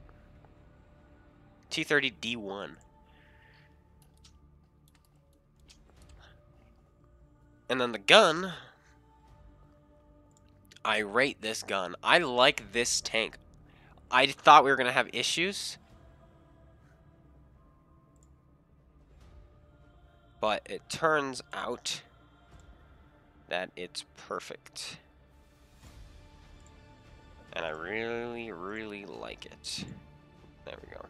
T30D1. And then the gun. I rate this gun. I like this tank. I thought we were gonna have issues, but it turns out that it's perfect. And I really, really like it. There we go.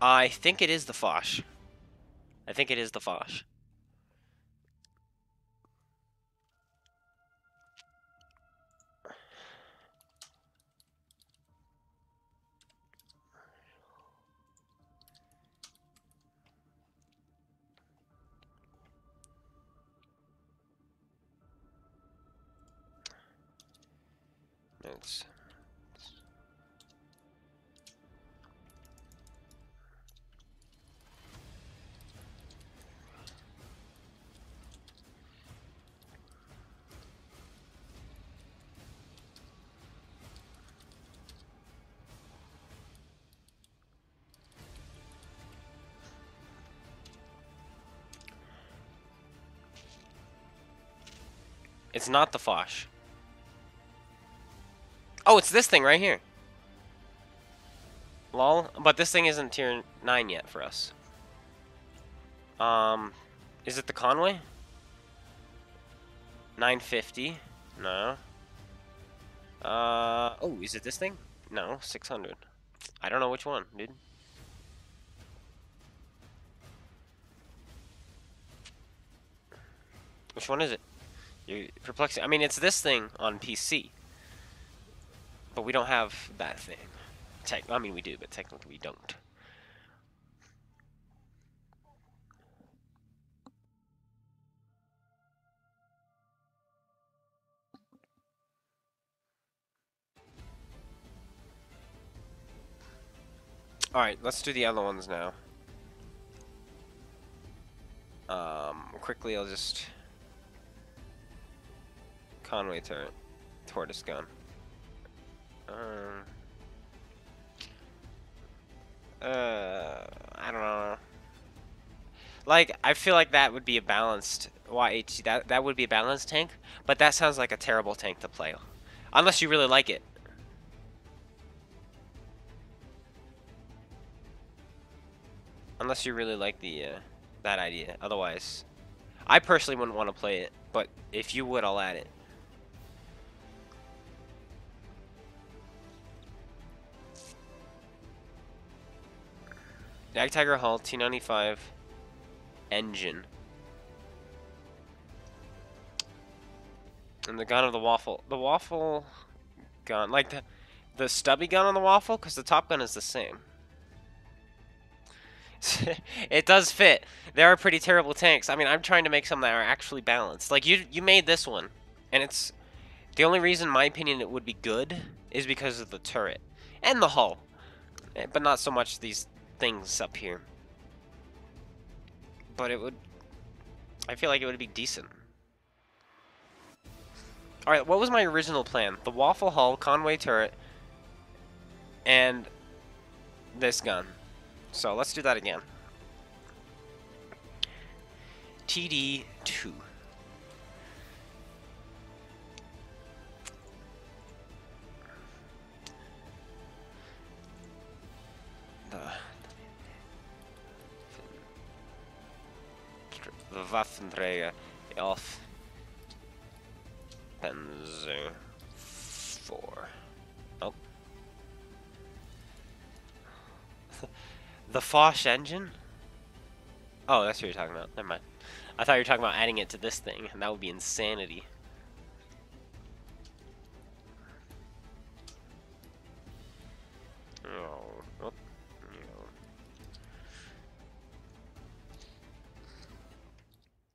I think it is the Fosh. I think it is the Fosh. Notes. It's not the Fosh. Oh, it's this thing right here. Lol. But this thing isn't tier 9 yet for us. Is it the Conway? 950? No. Oh, is it this thing? No, 600. I don't know which one, dude. Which one is it? You're perplexing. I mean, it's this thing on PC. But we don't have that thing. I mean, we do, but technically we don't. Alright, let's do the other ones now. Quickly, I'll just... Conway turret. Tortoise gun. I don't know. Like, I feel like that would be a balanced YHC. That would be a balanced tank, but that sounds like a terrible tank to play. Unless you really like it. Unless you really like the that idea. Otherwise, I personally wouldn't want to play it, but if you would, I'll add it. Jag Tiger hull, T95 engine. And the gun of the waffle. The waffle gun. Like the stubby gun on the waffle, because the top gun is the same. It does fit. There are pretty terrible tanks. I mean, I'm trying to make some that are actually balanced. Like, you made this one, and it's... The only reason, in my opinion, it would be good is because of the turret. And the hull. But not so much these things up here. But it would... I feel like it would be decent. Alright, what was my original plan? The waffle hull, Conway turret, and this gun. So let's do that again. TD2. The Waffenträger auf Panzer 4. Oh. The Foch engine? Oh, that's what you're talking about. Never mind. I thought you were talking about adding it to this thing, and that would be insanity. Oh. Oh.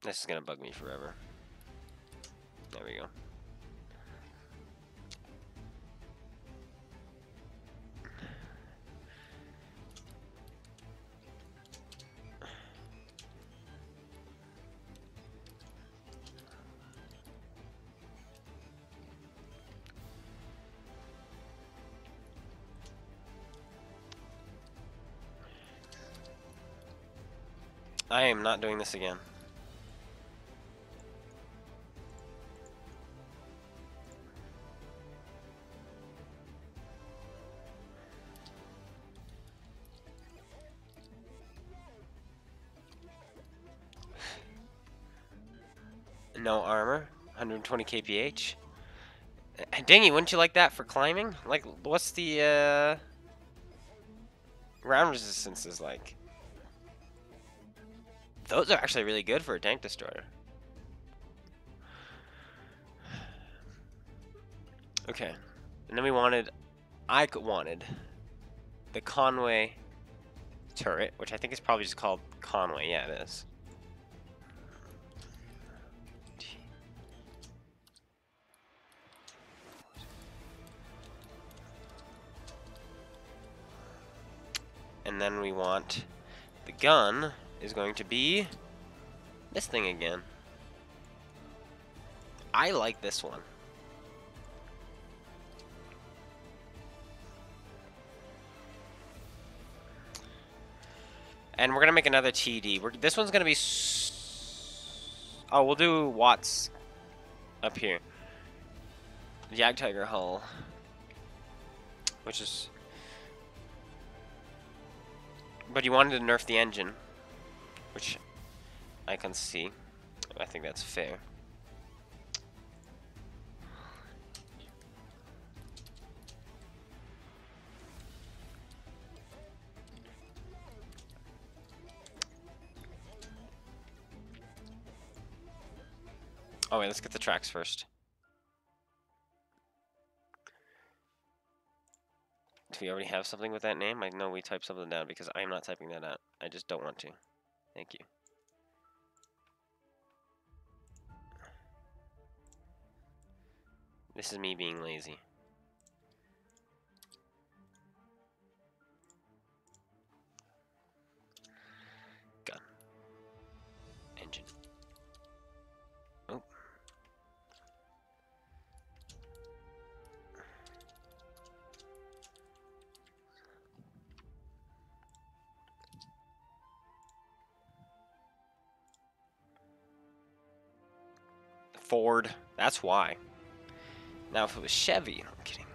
This is gonna bug me forever. There we go. I am not doing this again. No armor, 120 kph. Dingy, wouldn't you like that for climbing? Like, what's the ground resistance is like? Those are actually really good for a tank destroyer. Okay, and then we wanted, I wanted the Conway turret, which I think is probably just called Conway. Yeah, it is. And then we want the gun is going to be this thing again. I like this one. And we're gonna make another TD. This one's gonna be. Oh, we'll do Watts up here. Jagdtiger hull, which is. But you wanted to nerf the engine, which I can see. I think that's fair. Oh wait, let's get the tracks first. Do we already have something with that name? I know we typed something down because I'm not typing that out. I just don't want to. Thank you. This is me being lazy. Gun. Engine. Oh. Ford. That's why. Now, if it was Chevy, I'm kidding.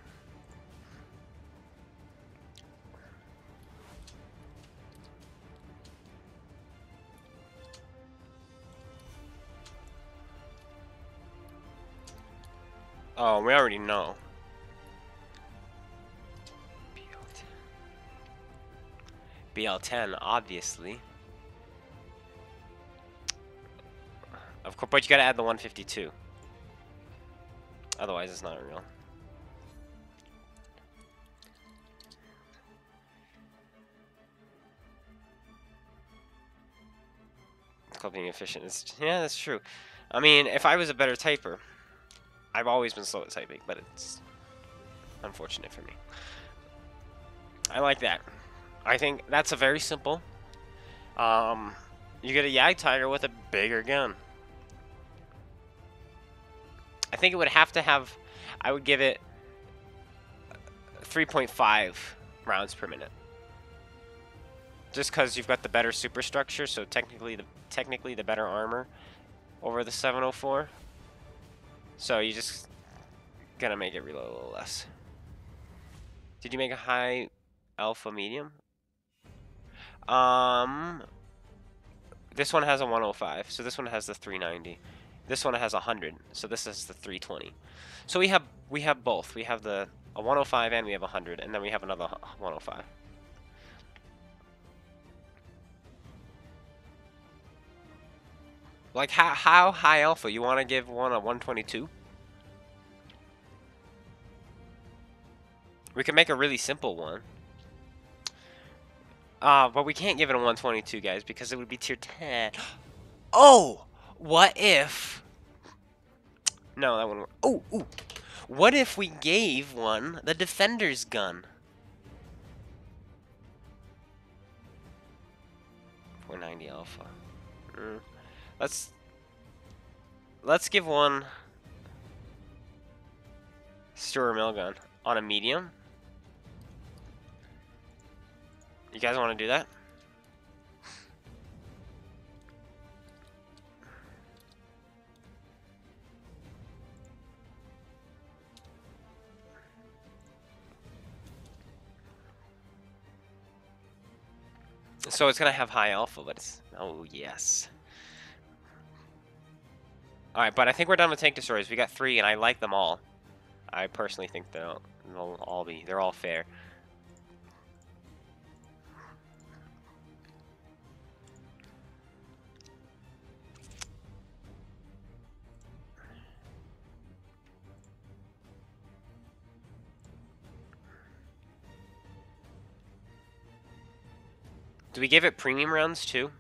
Oh, we already know. BL10, obviously. Of course, but you gotta add the 152. Otherwise, it's not real. called being efficient. Yeah, that's true. I mean, if I was a better typer, I've always been slow at typing, but it's unfortunate for me. I like that. I think that's a very simple. You get a Yag Tiger with a bigger gun. I think it would have to have. I would give it 3.5 rounds per minute. Just because you've got the better superstructure, so technically the better armor over the 704. So you just gotta make it reload a little less. Did you make a high alpha medium? This one has a 105, so this one has the 390. This one has 100, so this is the 320. So we have both. We have a 105 and we have 100, and then we have another 105. Like how high alpha? You want to give one a 122? We can make a really simple one. But we can't give it a 122, guys, because it would be tier 10. Oh! What if... No, that wouldn't work. Oh, ooh. What if we gave one the Defender's gun? 490 alpha. Let's give one Stuart Mill gun on a medium. You guys want to do that? So it's gonna have high alpha, but it's... Oh, yes. Alright, but I think we're done with tank destroyers. We got 3, and I like them all. I personally think they'll all be... They're all fair. Do we give it premium rounds too?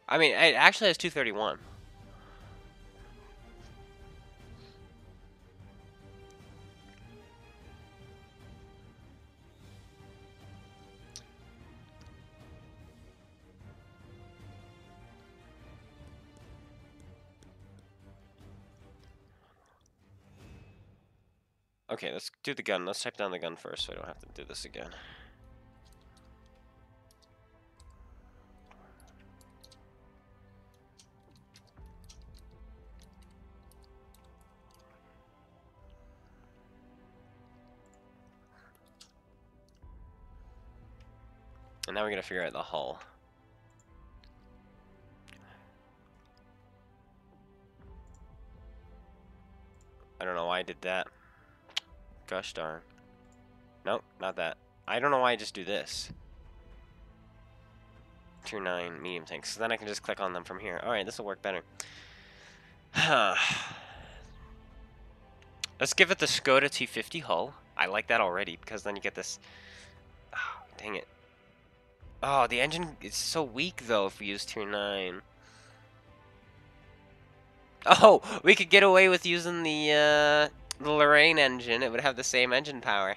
I mean, it actually has 231. Okay, let's do the gun. Let's type down the gun first so I don't have to do this again. And now we gotta figure out the hull. I don't know why I did that. Gosh darn. Nope, not that. I don't know why I just do this. Tier 9 medium tanks. So then I can just click on them from here. Alright, this will work better. Let's give it the Skoda T50 hull. I like that already because then you get this... Oh, dang it. Oh, the engine is so weak though if we use tier 9. Oh, we could get away with using the Lorraine engine. It would have the same engine power.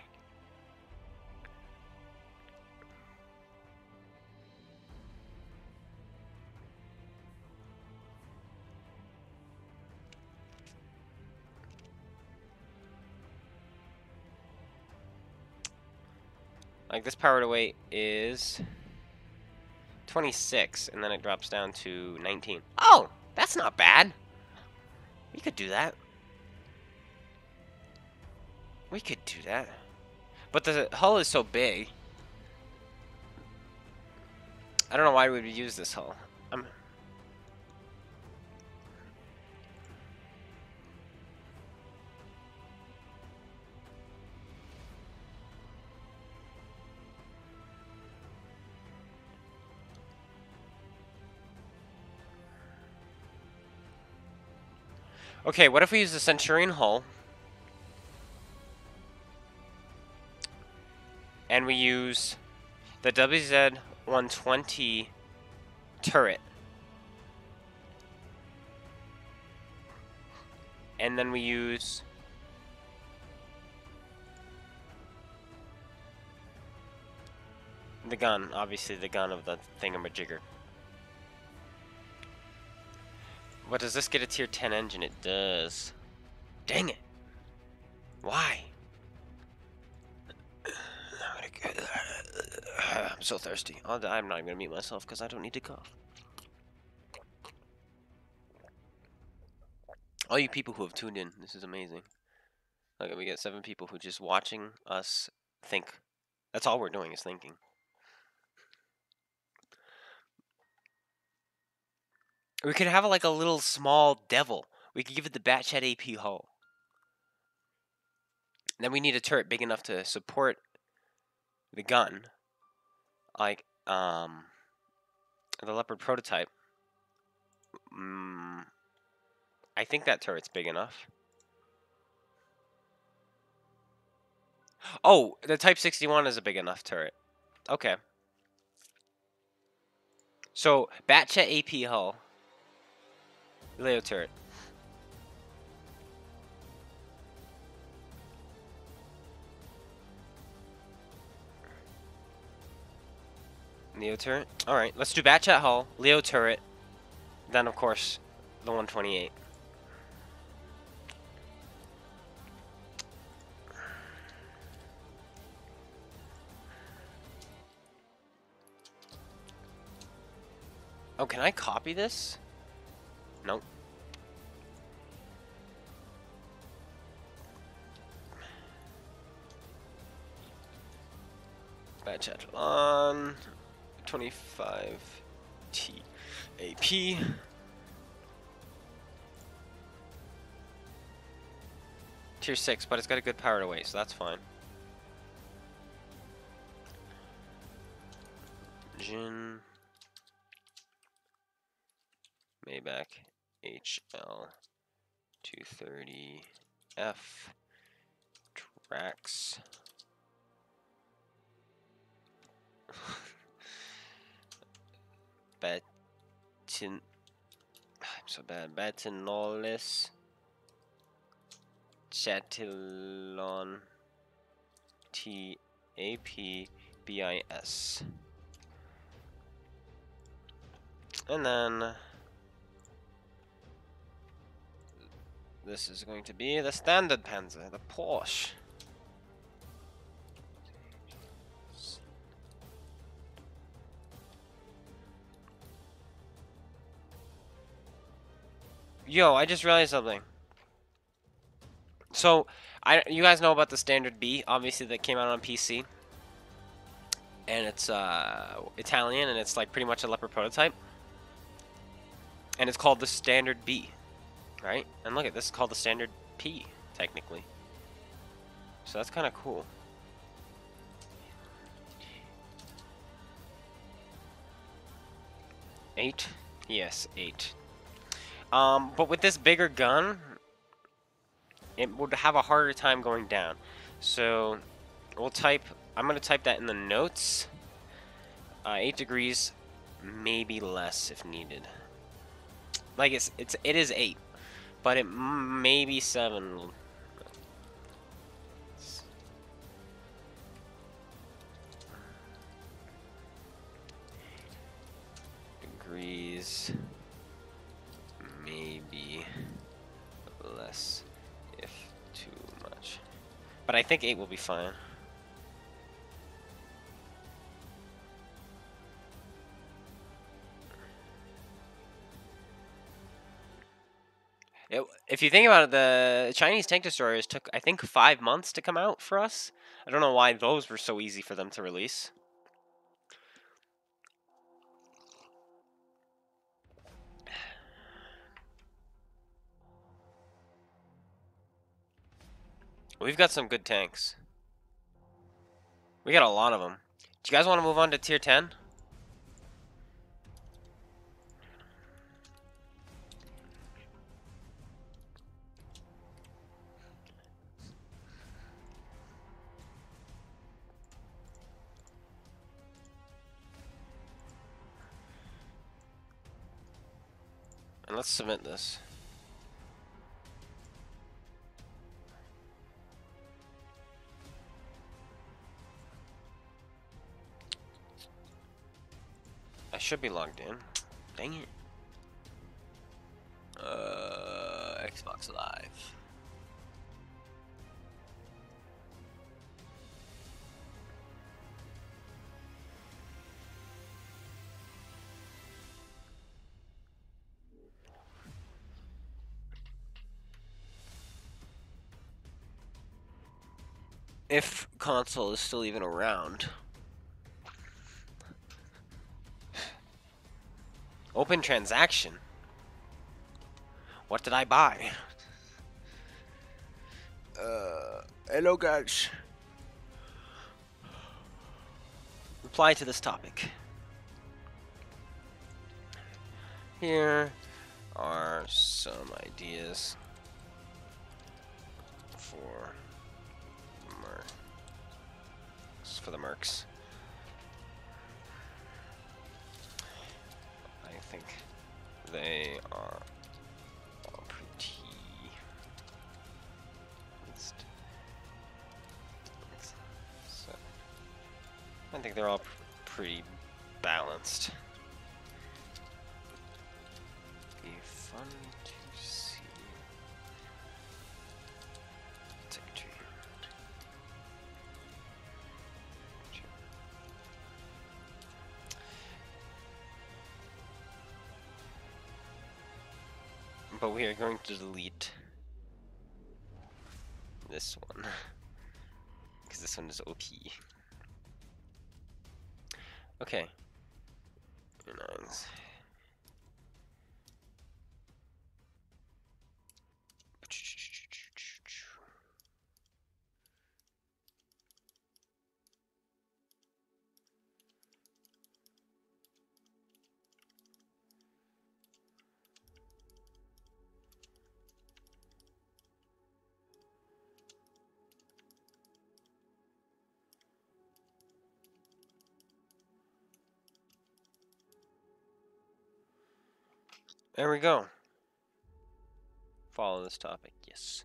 Like this power to weight is 26, and then it drops down to 19. Oh, that's not bad. We could do that. We could do that. But the hull is so big. I don't know why we would use this hull. Okay, what if we use the Centurion hull? and we use the WZ-120 turret. And then we use the gun, obviously the gun of the thingamajigger. What, does this get a tier 10 engine? It does. Dang it. Why? I'm so thirsty. I'm not even gonna mute myself because I don't need to cough. All you people who have tuned in, this is amazing. Look, we get 7 people who just watching us think. That's all we're doing is thinking. We could have like a little small devil. We could give it the Batchat AP hull. Then we need a turret big enough to support the gun. Like, the Leopard Prototyp. I think that turret's big enough. Oh, the Type 61 is a big enough turret. Okay. So, Batchat AP hull. Leo turret. Leo turret. Alright, let's do Batchat hull, Leo turret, then of course the 128. Oh, can I copy this? Nope. Batchat on 25 TAP. Tier 6, but it's got a good power to weight, so that's fine. Jin Maybach HL 230F tracks. I'm so bad. Batinolis Chatillon TAPBIS. And then this is going to be the standard Panzer, the Porsche. Yo, I just realized something. So, you guys know about the standard B, obviously, that came out on PC. And it's Italian, and it's like pretty much a Leopard prototype. And it's called the standard B, right? And look at this, is called the standard P, technically. So that's kind of cool. Eight? Yes, 8. But with this bigger gun, it would have a harder time going down. So we'll type, I'm going to type that in the notes. 8 degrees, maybe less if needed. Like it is 8, but it may be 7. Degrees, maybe less if too much. But I think 8 will be fine. If you think about it, the Chinese tank destroyers took, I think, 5 months to come out for us. I don't know why those were so easy for them to release. We've got some good tanks. We got a lot of them. Do you guys want to move on to tier 10? let's submit this. I should be logged in. Dang it. Xbox Live. If console is still even around. Open transaction. What did I buy? Hello guys. Reply to this topic. Here are some ideas for the Mercs. I think they are all pretty. So, I think they're all pretty balanced. Be fun to see. Secretary. But we are going to delete this one because this one is OP. Okay. Nines. There we go. Follow this topic, yes.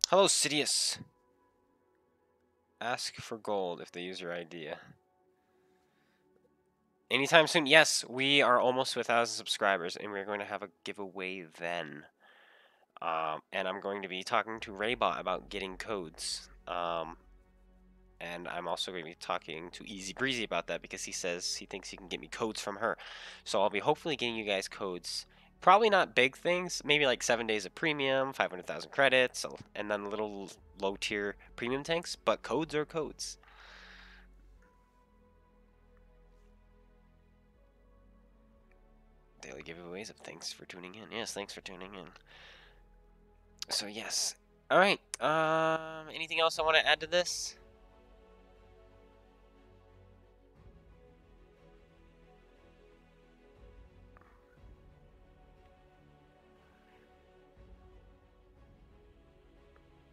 Hello, Sidious. Ask for gold if they use your idea. Anytime soon? Yes, we are almost to 1,000 subscribers, and we're going to have a giveaway then. And I'm going to be talking to Raybot about getting codes. And I'm also going to be talking to Easy Breezy about that because he says he thinks he can get me codes from her. So I'll be hopefully getting you guys codes. Probably not big things, maybe like 7 days of premium, 500,000 credits, and then little low tier premium tanks, but codes are codes. Daily giveaways of thanks for tuning in. Yes, thanks for tuning in. So yes. Alright, anything else I want to add to this?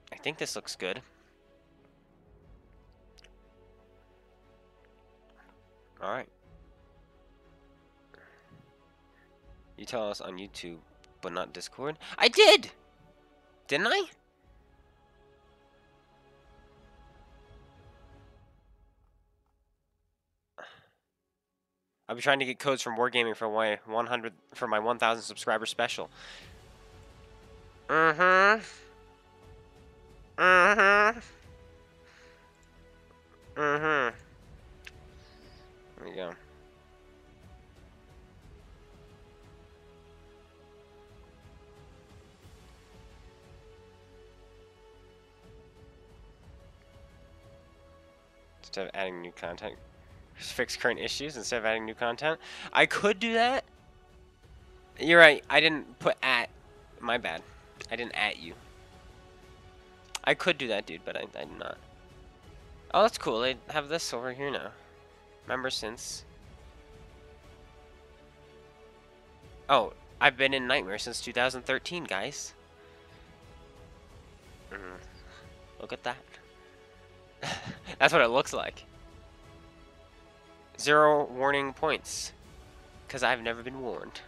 I think this looks good. Alright. You tell us on YouTube, but not Discord? I did! Didn't I? I'll be trying to get codes from Wargaming for my 1,000 subscriber special. There we go. Instead of adding new content, fix current issues instead of adding new content. I could do that. You're right. I didn't put at. My bad. I didn't at you. I could do that, dude, but I did not. Oh, that's cool. They have this over here now. Remember since... Oh, I've been in Nightmare since 2013, guys. Look at that. That's what it looks like. 0 warning points. Because I've never been warned.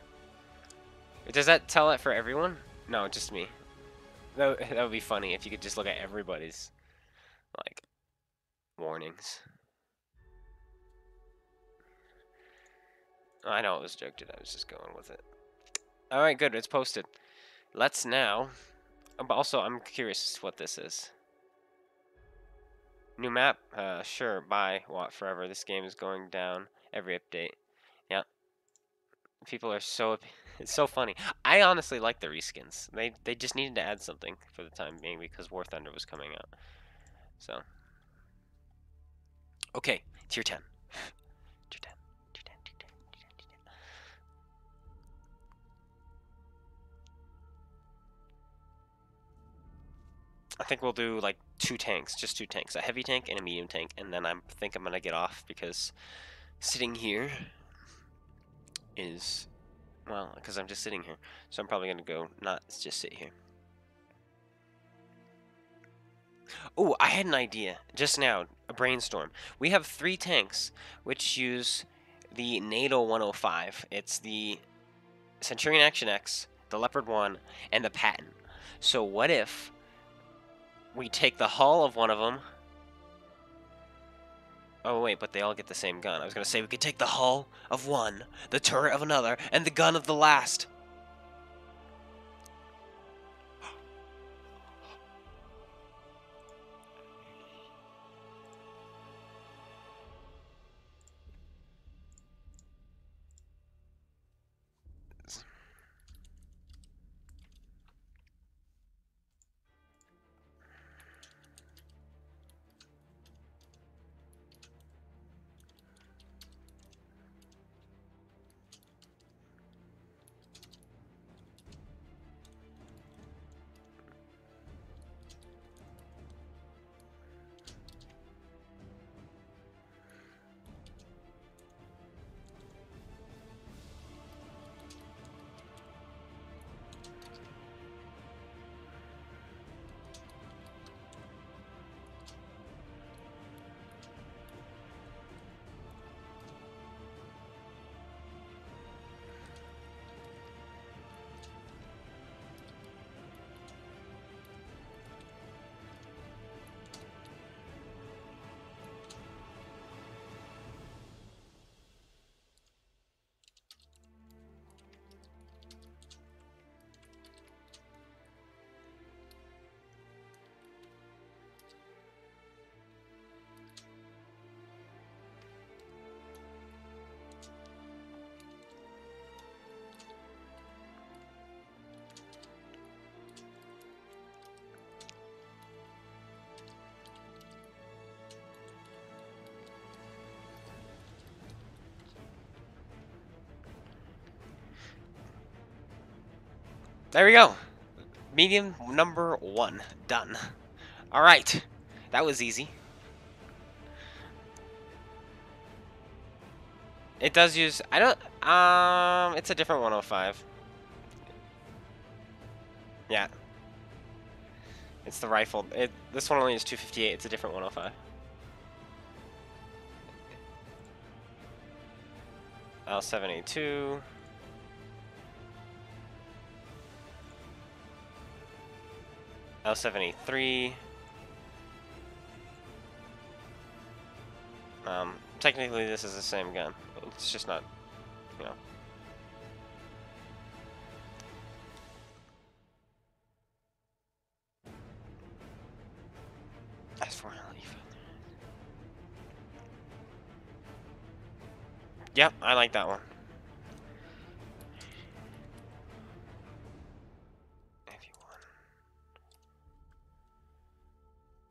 Does that tell it for everyone? No, just me. That would be funny if you could just look at everybody's, like, warnings. I know it was a joke, dude. I was just going with it. Alright, good. It's posted. Let's now... But also, I'm curious what this is. New map? Sure. Bye. What? Forever. This game is going down every update. Yeah. People are so... It's so funny. I honestly like the reskins. They just needed to add something for the time being because War Thunder was coming out. So... Okay. Tier 10. Tier 10. Tier 10. Tier 10. Tier 10. Tier 10. I think we'll do like 2 tanks, just 2 tanks, a heavy tank and a medium tank, and then I think I'm gonna get off because sitting here is, well, because I'm just sitting here, so I'm probably gonna go not just sit here. Oh, I had an idea just now, a brainstorm. We have 3 tanks which use the NATO 105. It's the Centurion Action X, the Leopard 1, and the Patent. So what if we take the hull of one of them? Oh wait, but they all get the same gun. I was gonna say we could take the hull of one, the turret of another, and the gun of the last. There we go. Medium number 1 done. All right, that was easy. It does use. I don't. It's a different 105. Yeah. It's the rifle. This one only is 258. It's a different 105. L782. L783. Technically this is the same gun. It's just not, you know. S4 Yep, I like that one.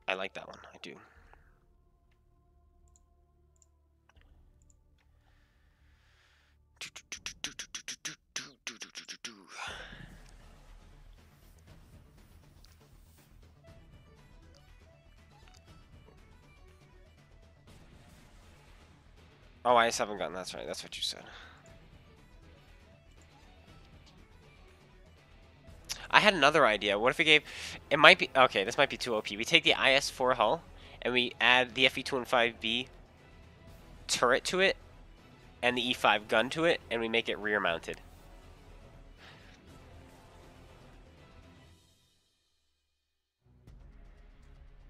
I like that one. I do. Oh, I just haven't gotten. That's right. That's what you said. I had another idea. What if we gave... It might be... Okay, this might be too OP. We take the IS-4 hull, and we add the FE-215B turret to it, and the E5 gun to it, and we make it rear-mounted.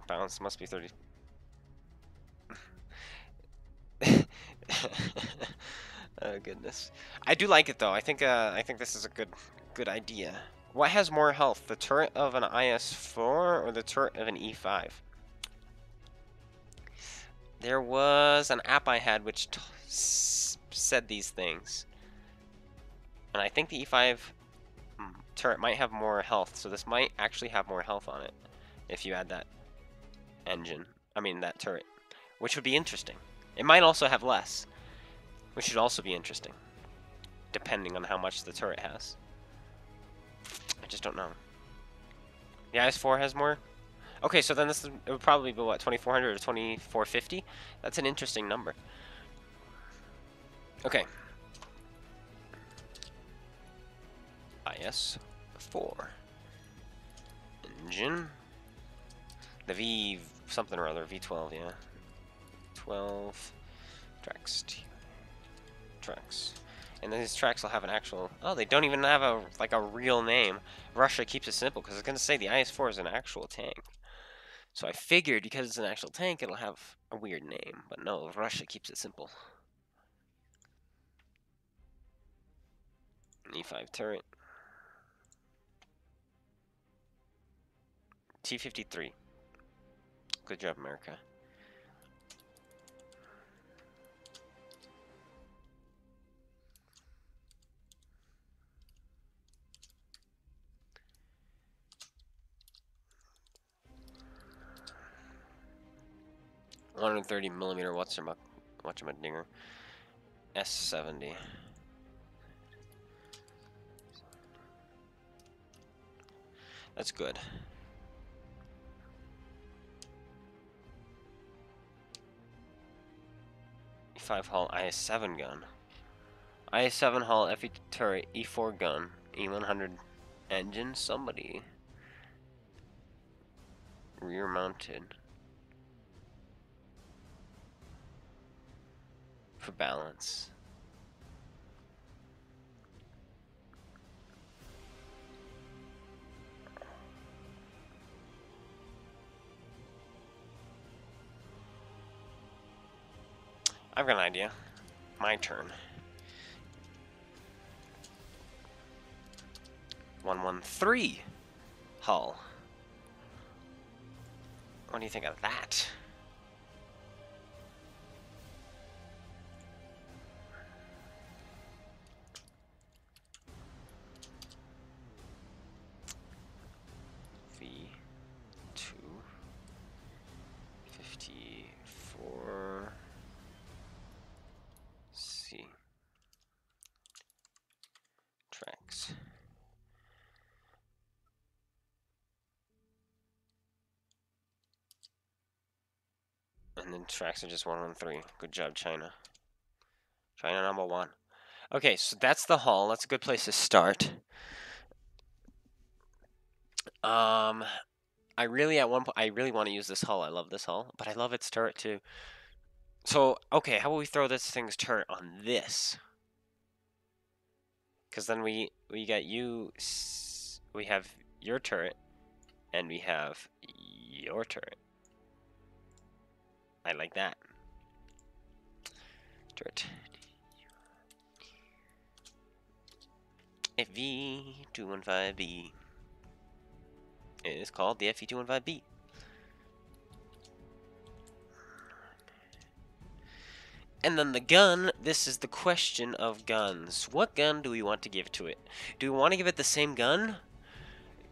pounds. Must be 30. Oh goodness. I do like it though. I think this is a good idea. What has more health, the turret of an IS-4 or the turret of an E5? There was an app I had which said these things, and I think the E5 turret might have more health, so this might actually have more health on it if you add that engine. I mean that turret, which would be interesting. It might also have less, which should also be interesting, depending on how much the turret has. I just don't know. The IS-4 has more? Okay, so then it would probably be, what, 2400 or 2450? That's an interesting number. Okay. IS-4. Engine. The V something or other, V12, yeah. 12 tracks. Tracks. And these tracks will have an actual... Oh, they don't even have a real name. Russia keeps it simple, because I was going to say the IS-4 is an actual tank. So I figured because it's an actual tank, it'll have a weird name. But no, Russia keeps it simple. E5 turret. T-53. Good job, America. $130mm whatchamadinger. S70. That's good. E5 hull, IS-7 gun. IS-7 hull, FE turret, E4 gun, E100 engine, somebody. Rear mounted. For balance. I've got an idea. My turn. 113 hull. What do you think of that? V2 54 C tracks. And then tracks are just 113. Good job, China. China #1. Okay, so that's the hull. That's a good place to start. I really want to use this hull. I love this hull, but I love its turret too. So, okay, how about we throw this thing's turret on this? Because then we got we have your turret, and we have your turret. I like that. Turret. FV215B. It is called the FV215B. And then the gun, this is the question of guns. What gun do we want to give to it? Do we want to give it the same gun?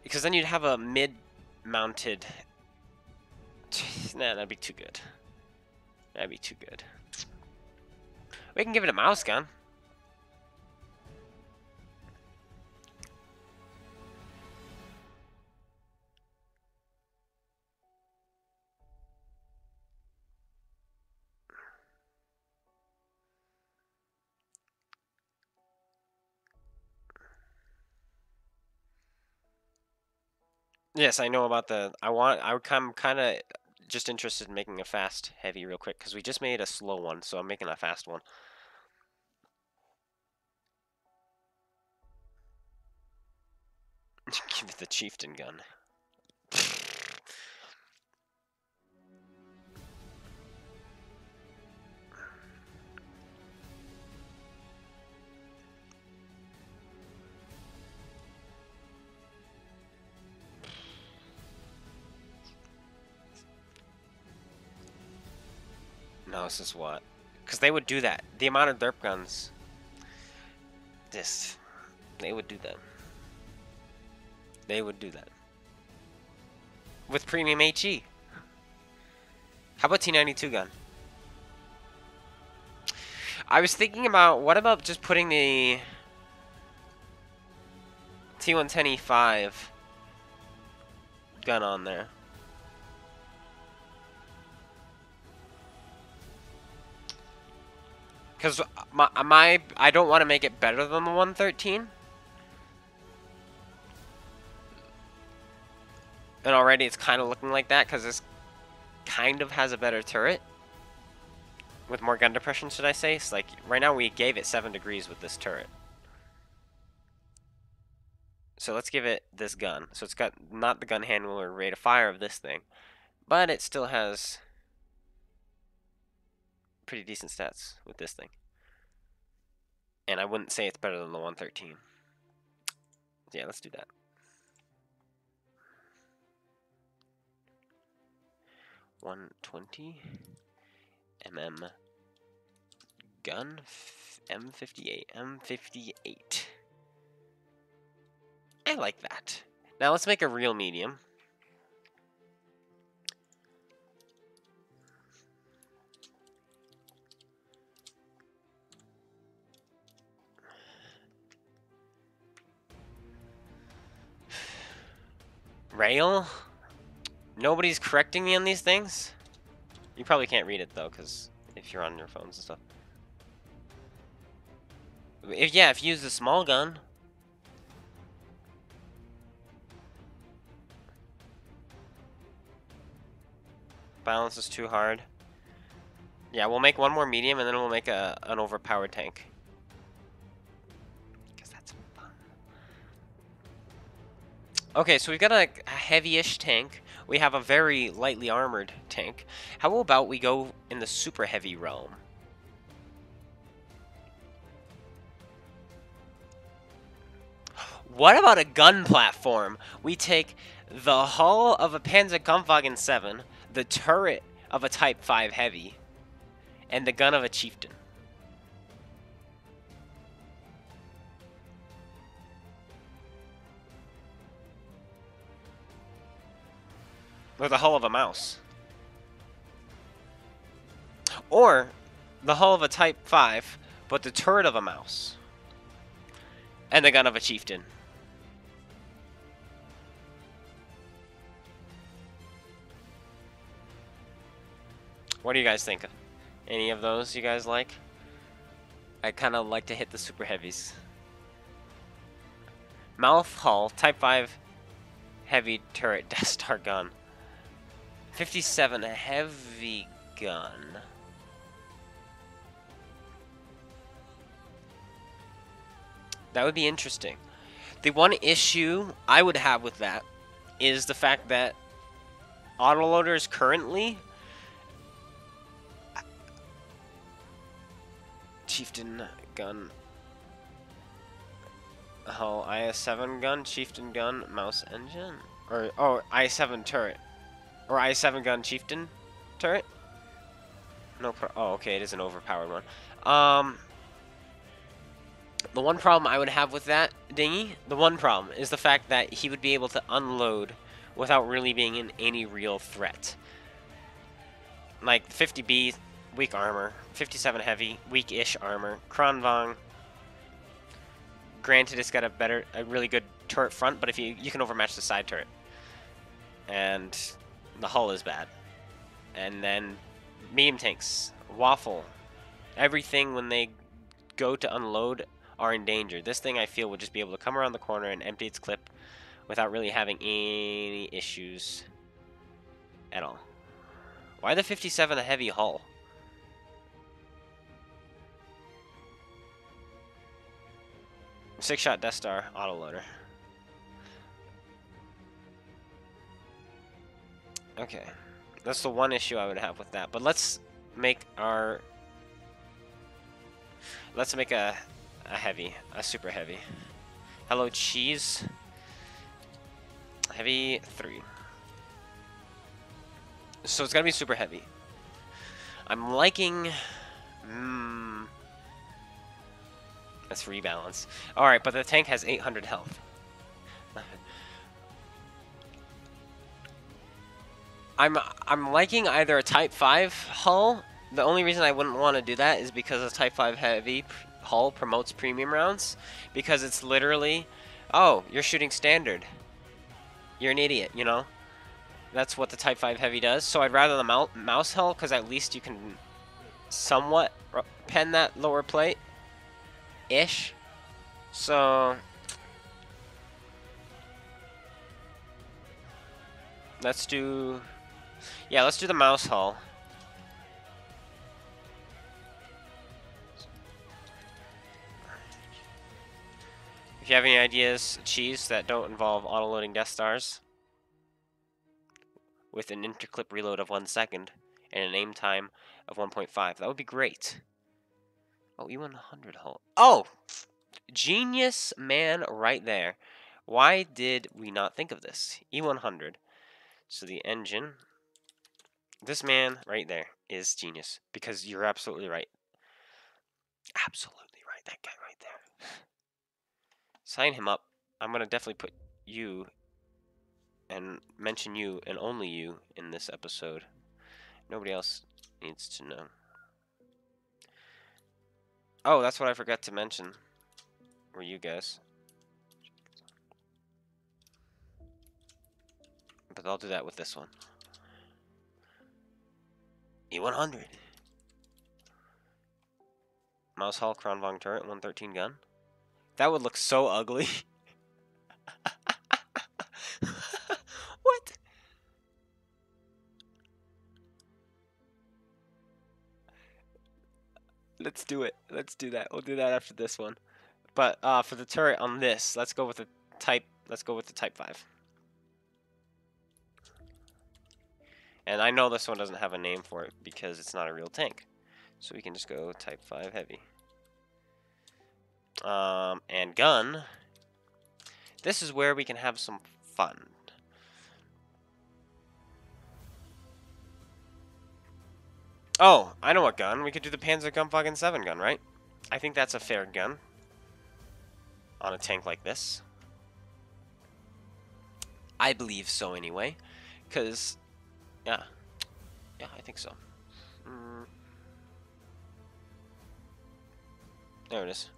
Because then you'd have a mid-mounted... Nah, that'd be too good. That'd be too good. We can give it a mouse gun. Yes, I know about the... I'm kind of just interested in making a fast heavy real quick, because we just made a slow one, so I'm making a fast one. Give it the chieftain gun. mouse is what? Because they would do that. The amount of derp guns. They would do that. They would do that. With premium HE. How about T92 gun? I was thinking about, what about just putting the T110E5 gun on there? Because I don't want to make it better than the 113. And already it's kind of looking like that because this kind of has a better turret. With more gun depression, should I say? It's like, right now we gave it 7 degrees with this turret. So let's give it this gun. So it's got not the gun handle or rate of fire of this thing. But it still has pretty decent stats with this thing. And I wouldn't say it's better than the 113. Yeah, let's do that. .120 mm gun M58. I like that. Now let's make a real medium. Rail? Nobody's correcting me on these things? You probably can't read it though, because if you're on your phones and stuff. If you use the small gun. Balance is too hard. Yeah, we'll make one more medium and then we'll make an overpowered tank. Because that's fun. Okay, so we've got a heavy-ish tank. We have a very lightly armored tank. How about we go in the super heavy realm? What about a gun platform? We take the hull of a Panzer Kampfwagen 7, the turret of a Type 5 Heavy, and the gun of a Chieftain. Or the hull of a mouse. Or the hull of a Type 5, but the turret of a mouse. And the gun of a Chieftain. What do you guys think? Any of those you guys like? I kind of like to hit the super heavies. Mouth hull, Type 5 heavy turret, Death Star gun. 57 heavy gun. That would be interesting. The one issue I would have with that is the fact that autoloaders currently... Chieftain gun. Hull, IS-7 gun, Chieftain gun, mouse engine? Or, oh, IS-7 turret. Or IS-7 gun, Chieftain turret? No oh, okay, it is an overpowered one. The one problem I would have with that dinghy, the one problem, is the fact that he would be able to unload without really being in any real threat. Like, 50B, weak armor. 57 heavy, weak-ish armor. Kronvang, granted it's got a really good turret front, but if you can overmatch the side turret. And the hull is bad. And then medium tanks, waffle. Everything when they go to unload are in danger. This thing I feel would just be able to come around the corner and empty its clip without really having any issues at all. Why the 57 a heavy hull? Six-shot Death Star autoloader. Okay, that's the one issue I would have with that. But let's make a heavy, a super heavy. Hello, cheese. Heavy 3. So it's gotta be super heavy. I'm liking... Let's rebalance. Alright, but the tank has 800 health. I'm liking either a Type 5 hull. The only reason I wouldn't want to do that is because a Type 5 heavy hull promotes premium rounds. Because it's literally, oh, you're shooting standard. You're an idiot, you know? That's what the Type 5 heavy does. So I'd rather the mouse hull, because at least you can somewhat pen that lower plate-ish. So let's do... Yeah, let's do the mouse hull. If you have any ideas, cheese, that don't involve auto-loading Death Stars with an interclip reload of 1 second and an aim time of 1.5, that would be great. Oh, E100 hull. Oh! Genius man right there. Why did we not think of this? E100. So the engine... This man right there is genius, because you're absolutely right. Absolutely right, that guy right there. Sign him up. I'm going to definitely put you and mention you and only you in this episode. Nobody else needs to know. Oh, that's what I forgot to mention. Were you guys. But I'll do that with this one. E100. Mouse hull, Crown Vong turret, 113 gun. That would look so ugly. What? Let's do it. Let's do that. We'll do that after this one. But for the turret on this, let's go with the Type 5. And I know this one doesn't have a name for it because it's not a real tank. So we can just go Type 5 heavy. And gun. This is where we can have some fun. Oh, I know what gun. We could do the Panzer Gun 7 gun, right? I think that's a fair gun on a tank like this. I believe so anyway. Because, yeah. Yeah, I think so. There it is.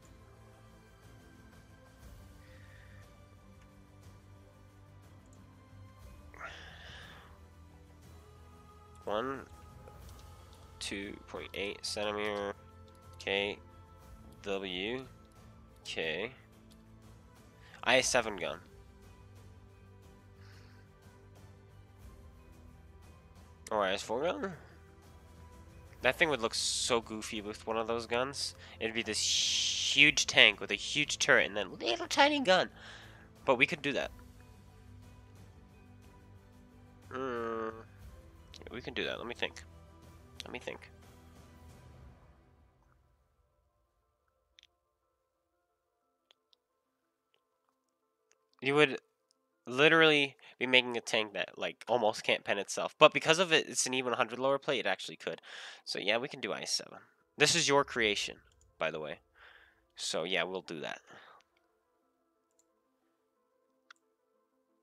One 2.8 centimeter Kw.K I7 gun. Or IS4 gun? That thing would look so goofy with one of those guns. It'd be this huge tank with a huge turret and then little tiny gun. But we could do that. We can do that. Let me think. Let me think. You would literally be making a tank that like almost can't pen itself, but because of it's an E100 lower plate, it actually could. So yeah, we can do IS7. This is your creation, by the way. So yeah, we'll do that.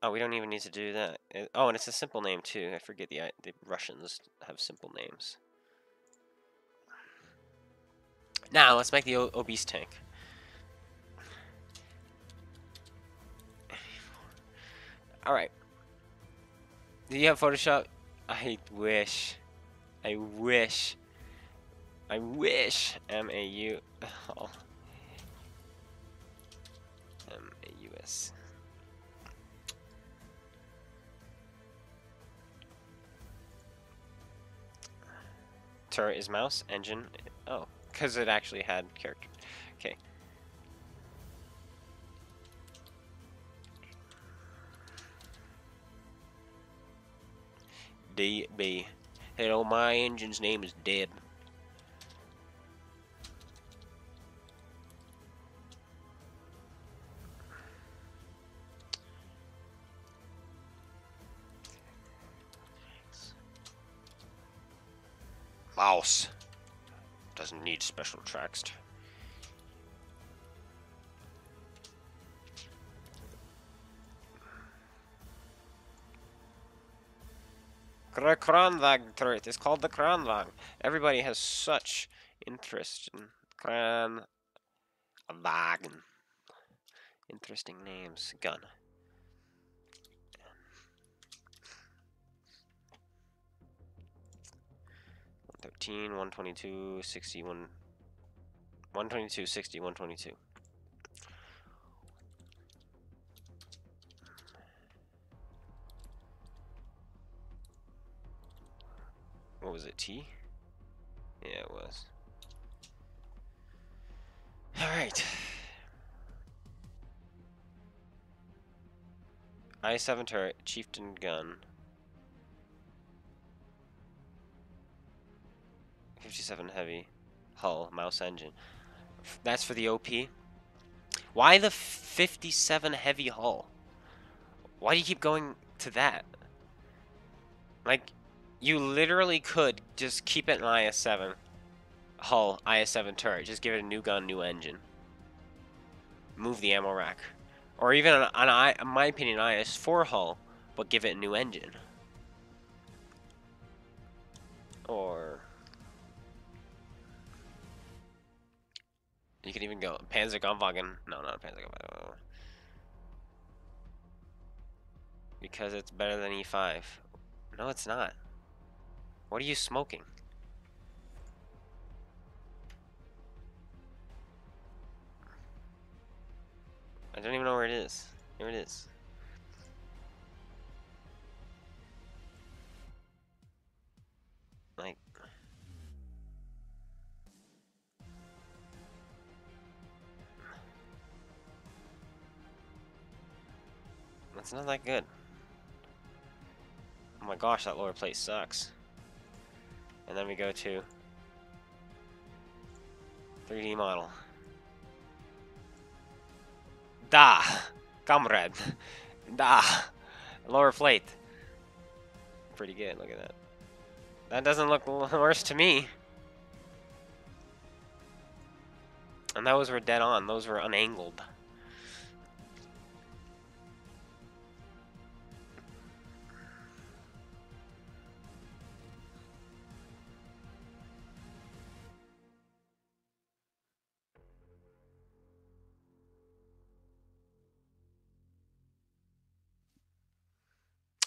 Oh, we don't even need to do that. Oh, and it's a simple name too. I forget the Russians have simple names. Now let's make the obese tank. All right. Do you have Photoshop? I wish. I wish. I wish. MAU. Oh. MAUS. Turret is mouse. Engine. Oh, because it actually had character. Okay. DB. Hello, my engine's name is Deb. Mouse. Doesn't need special tracks. Kranvag turret. It's called the Kranvag. Everybody has such interest in Kranvag. Interesting names. Gun. 113, 122, 61, 122, 60, 122. What was it, T? Yeah, it was. Alright. I-7 turret, Chieftain gun. 57 heavy. Hull, mouse engine. That's for the OP? Why the 57 heavy hull? Why do you keep going to that? Like, you literally could just keep it an IS-7 hull, IS-7 turret. Just give it a new gun, new engine. Move the ammo rack. Or even in my opinion, IS-4 hull, but give it a new engine. Or you could even go Panzerkampfwagen. No, not Panzerkampfwagen. Because it's better than E5. No, it's not. What are you smoking? I don't even know where it is. Here it is. Like, that's not that good. Oh my gosh, that lower plate sucks. And then we go to 3D model. Da! Comrade. Da! Lower plate. Pretty good, look at that. That doesn't look worse to me. And those were dead on, those were unangled.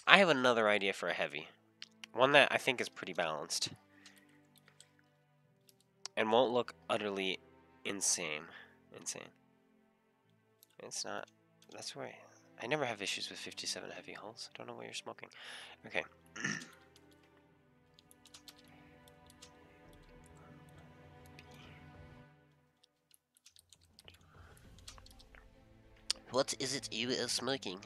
I have another idea for a heavy. One that I think is pretty balanced. And won't look utterly insane. It's not. That's why I never have issues with 57 heavy hulls. I don't know what you're smoking. Okay. What is it you are smoking?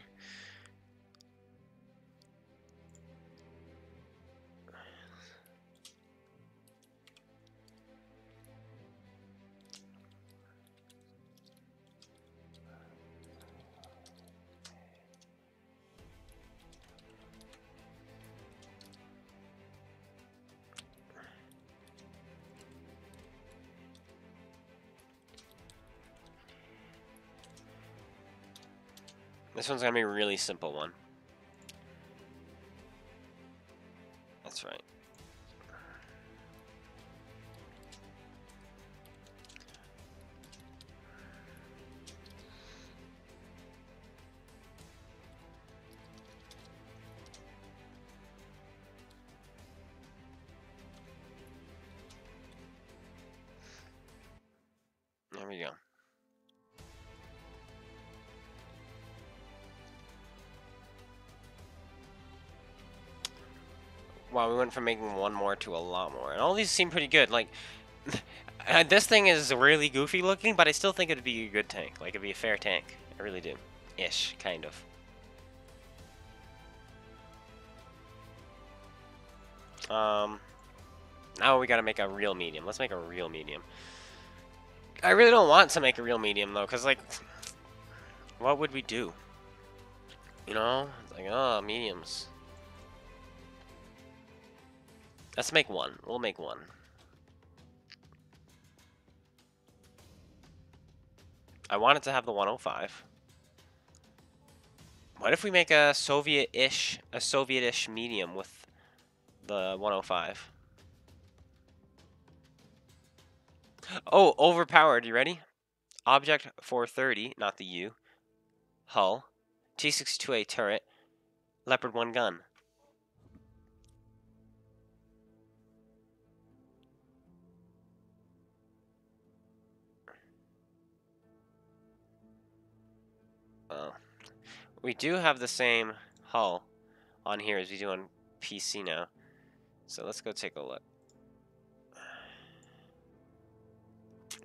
This one's gonna be a really simple one. That's right. There we go. Wow, we went from making one more to a lot more. And all these seem pretty good. Like, this thing is really goofy looking, but I still think it'd be a good tank. Like, it'd be a fair tank. I really do. Ish, kind of. Now we gotta make a real medium. Let's make a real medium. I really don't want to make a real medium, though, because, like, what would we do? You know? It's like, oh, mediums. Let's make one. We'll make one. I wanted to have the 105. What if we make a Soviet-ish medium with the 105? Oh, overpowered. You ready? Object 430, not the U. Hull. T62A turret. Leopard 1 gun. Oh. We do have the same hull on here as we do on PC now. So let's go take a look.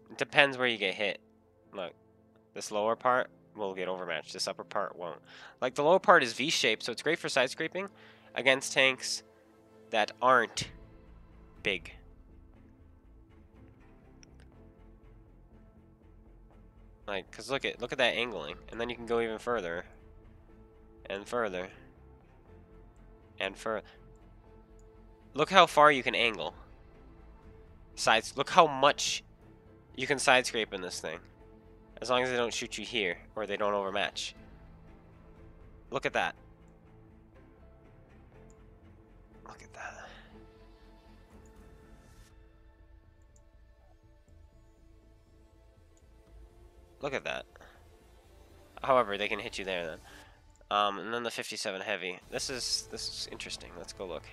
It depends where you get hit. Look, this lower part will get overmatched. This upper part won't. Like, the lower part is V-shaped, so it's great for side scraping against tanks that aren't big. Like, cause look at that angling, and then you can go even further, and further, and further. Look how far you can angle. Look how much you can side scrape in this thing, as long as they don't shoot you here or they don't overmatch. Look at that. Look at that. Look at that. However, they can hit you there then. And then the 57 heavy. This is interesting. Let's go look.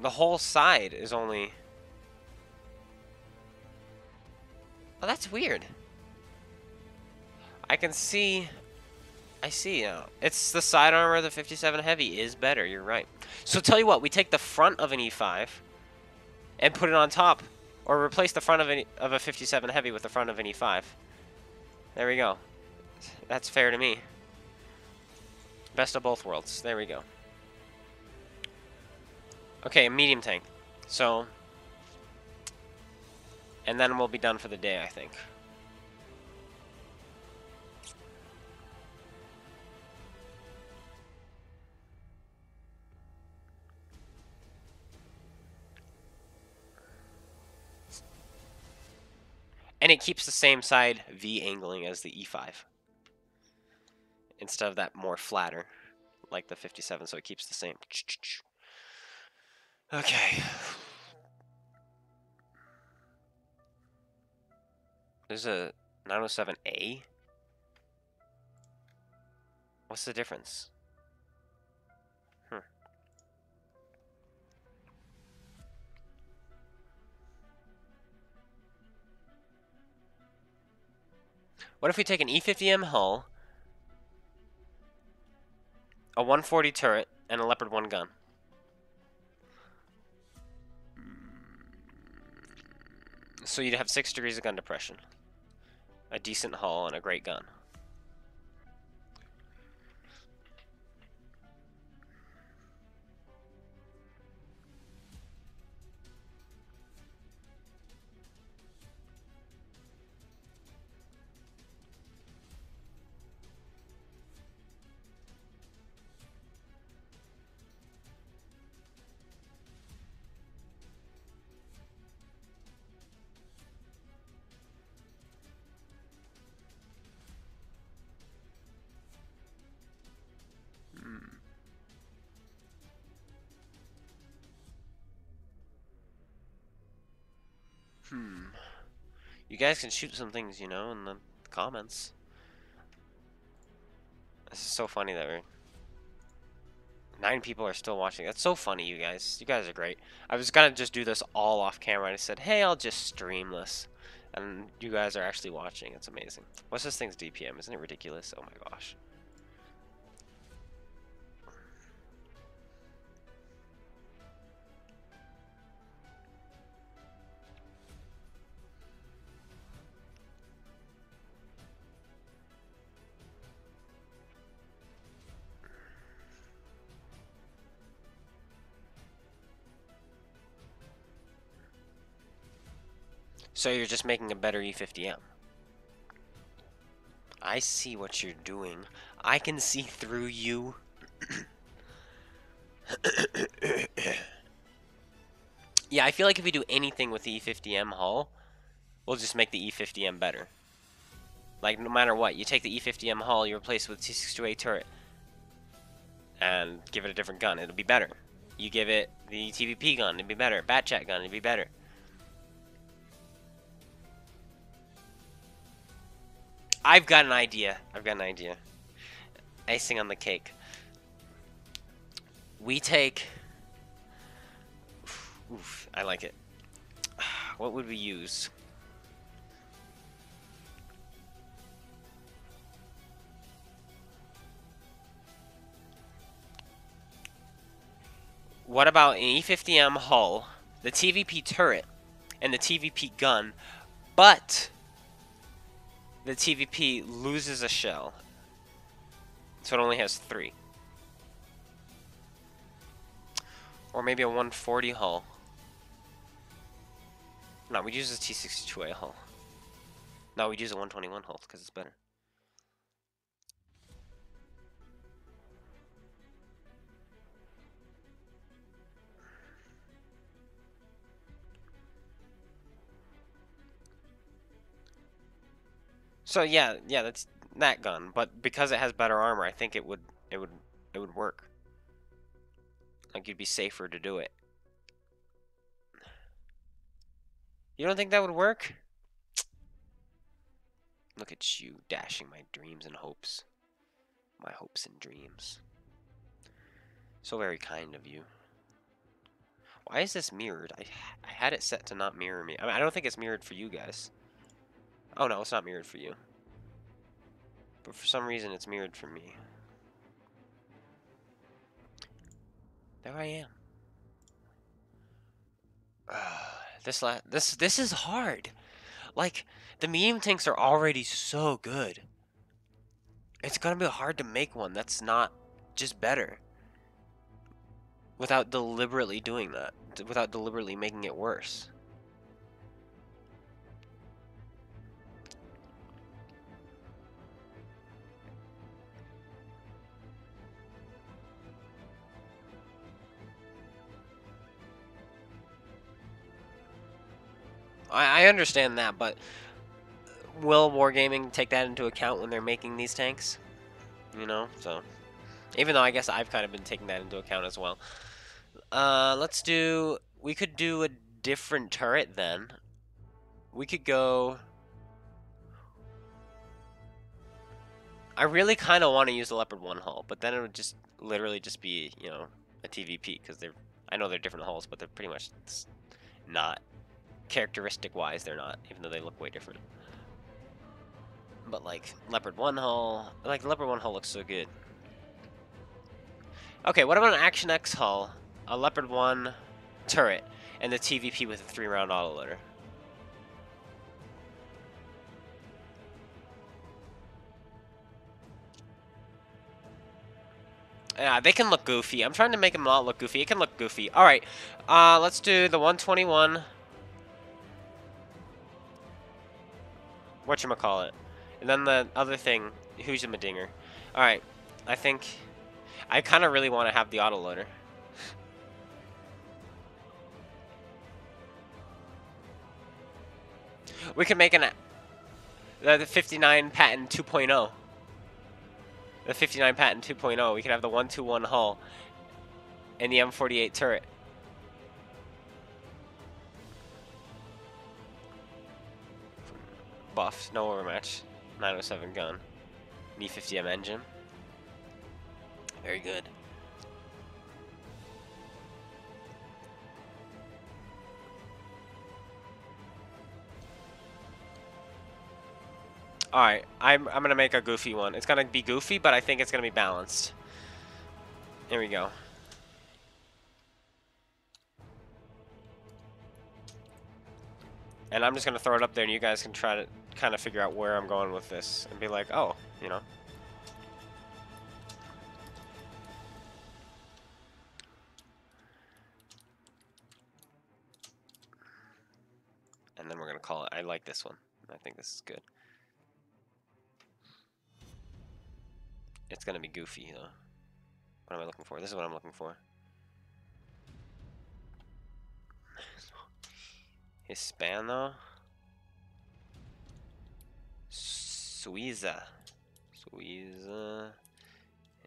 The whole side is only... Oh, that's weird. I see now. It's the side armor of the 57 heavy is better. You're right. So tell you what, we take the front of an E5 and put it on top, or replace the front of a 57 heavy with the front of an E5. There we go. That's fair to me. Best of both worlds. There we go. Okay, medium tank. So, and then we'll be done for the day, I think. And it keeps the same side V angling as the E5. Instead of that more flatter, like the 57, so it keeps the same. Okay. There's a 907A? What's the difference? What if we take an E50M hull, a 140 turret, and a Leopard 1 gun? So you'd have 6 degrees of gun depression, a decent hull, and a great gun. You guys can shoot some things, you know, in the comments. This is so funny that 9 people are still watching. That's so funny, you guys. You guys are great. I was gonna just do this all off camera, and I said, hey, I'll just stream this. And you guys are actually watching. It's amazing. What's this thing's DPM? Isn't it ridiculous? Oh my gosh. So you're just making a better E50M. I see what you're doing. I can see through you. Yeah, I feel like if we do anything with the E50M hull, we'll just make the E50M better. Like, no matter what, you take the E50M hull, you replace it with T62A turret, and give it a different gun, it'll be better. You give it the TVP gun, it'll be better. Batchat gun, it'll be better. I've got an idea. Icing on the cake. We take... Oof, I like it. What would we use? What about an E50M hull, the TVP turret, and the TVP gun, but the TVP loses a shell, so it only has 3. Or maybe a 140 hull. No, we'd use a T62A hull. No, we'd use a 121 hull because it's better. So yeah, that's that gun, but because it has better armor, I think it would work. Like, you'd be safer to do it. You don't think that would work? Look at you, dashing my dreams and hopes. My hopes and dreams. So very kind of you. Why is this mirrored? I had it set to not mirror me. I mean, I don't think it's mirrored for you guys. Oh no, it's not mirrored for you. But for some reason, it's mirrored for me. There I am. This is hard. Like, the medium tanks are already so good. It's gonna be hard to make one that's not just better. Without deliberately doing that. Without deliberately making it worse. I understand that, but will Wargaming take that into account when they're making these tanks? You know, so... Even though I guess I've kind of been taking that into account as well. Let's do... We could do a different turret then. We could go... I really kind of want to use the Leopard 1 hull, but then it would just literally just be, you know, a TVP, because they're... I know they're different hulls, but they're pretty much not... Characteristic-wise, they're not, even though they look way different. But, like, Leopard 1 hull... Like, the Leopard 1 hull looks so good. Okay, what about an Action X hull, a Leopard 1 turret, and the TVP with a 3-round autoloader? Yeah, they can look goofy. I'm trying to make them not look goofy. It can look goofy. Alright, let's do the 121... Whatchamacallit. And then the other thing, who's a Madinger. Alright, I think... I kind of really want to have the autoloader. We could make the 59 patent 2.0. The 59 patent 2.0. We could have the 121 hull and the M48 turret. Buff, no overmatch. 907 gun. E50M engine. Very good. Alright, I'm gonna make a goofy one. It's gonna be goofy, but I think it's gonna be balanced. Here we go. And I'm just gonna throw it up there and you guys can try to kind of figure out where I'm going with this. And be like, oh, you know. And then we're gonna call it, I like this one. I think this is good. It's gonna be goofy, though. What am I looking for? This is what I'm looking for. Hispano. Suiza.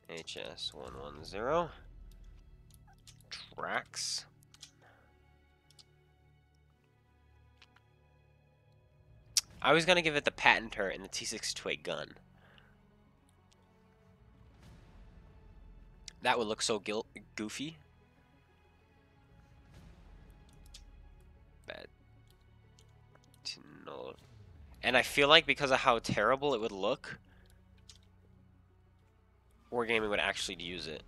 HS110. Trax. I was gonna give it the patent turret and the T62A gun. That would look so goofy. Bad. No. And I feel like because of how terrible it would look, Wargaming would actually use it.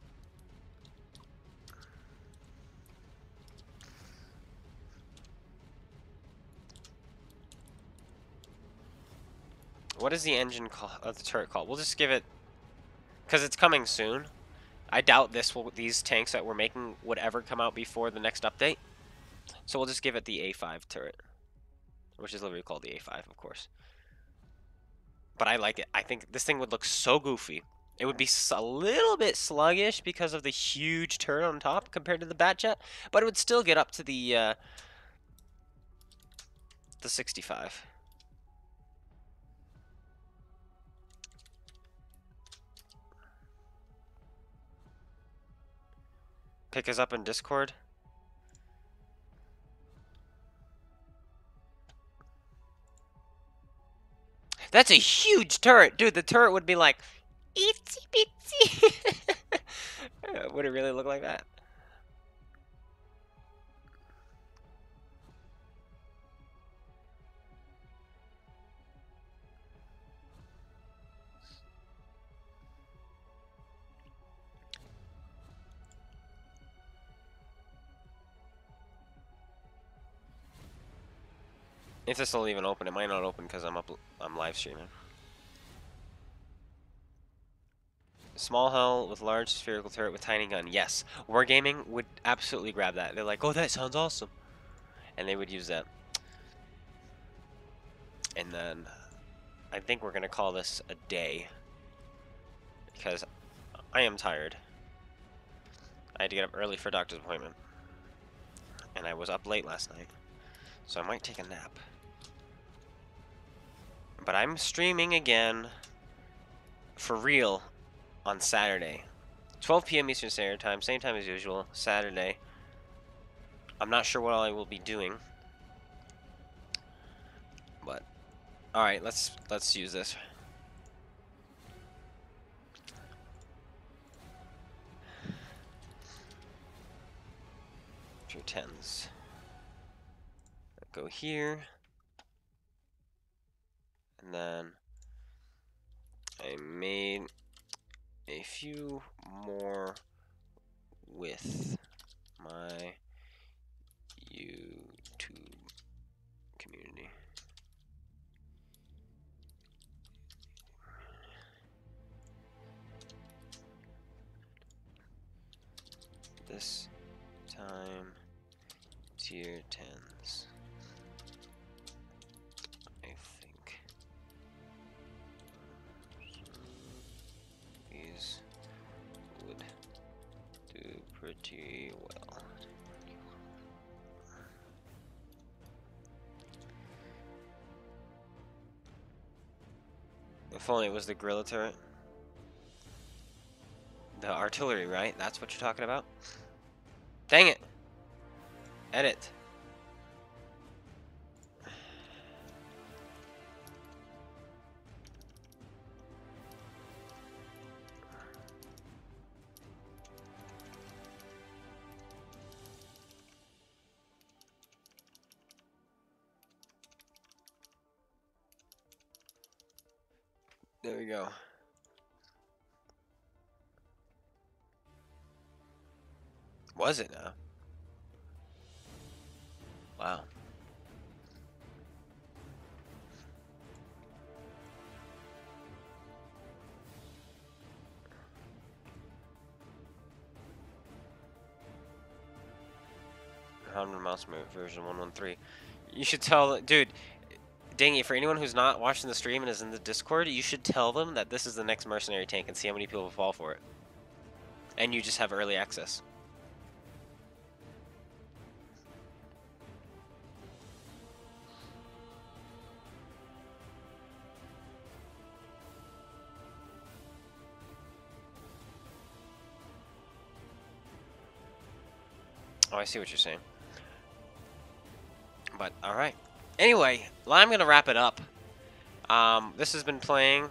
What is the engine called? The turret called? We'll just give it, because it's coming soon. I doubt these tanks that we're making would ever come out before the next update. So we'll just give it the A5 turret, which is literally called the A5, of course. But I like it. I think this thing would look so goofy. It would be a little bit sluggish because of the huge turret on top compared to the Batjet, but it would still get up to the 65. Pick us up in Discord. That's a huge turret, dude. The turret would be like itsy bitsy. Would it really look like that? If this will even open, it might not open because I'm live streaming. Small hull with large spherical turret with tiny gun. Yes, Wargaming would absolutely grab that. They're like, oh, that sounds awesome, and they would use that. And then I think we're gonna call this a day because I am tired. I had to get up early for a doctor's appointment, and I was up late last night, so I might take a nap. But I'm streaming again for real on Saturday. 12 p.m. Eastern Standard Time, same time as usual, Saturday. I'm not sure what all I will be doing. But alright, let's use this. Few tens. Go here. And then I made a few more with my YouTube community. This time, tier 10s. I think these would do pretty well. If only it was the gorilla turret. The artillery, right? That's what you're talking about? Dang it! Edit. There we go. Was it now? Wow. Mouse version 113. You should tell, dude. Dang it! For anyone who's not watching the stream and is in the Discord, you should tell them that this is the next mercenary tank and see how many people fall for it. And you just have early access. Oh, I see what you're saying. But, alright. Anyway, I'm going to wrap it up. This has been playing...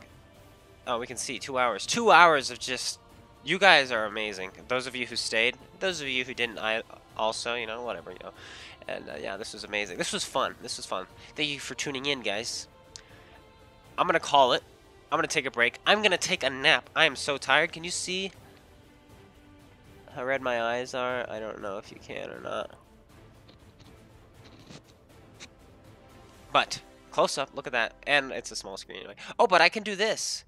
Oh, we can see 2 hours. 2 hours of just... You guys are amazing. Those of you who stayed. Those of you who didn't, I also, you know, whatever, you know. And, yeah, this was amazing. This was fun. This was fun. Thank you for tuning in, guys. I'm going to call it. I'm going to take a break. I'm going to take a nap. I am so tired. Can you see how red my eyes are? I don't know if you can or not. But, close up, look at that. And it's a small screen anyway. Oh, but I can do this.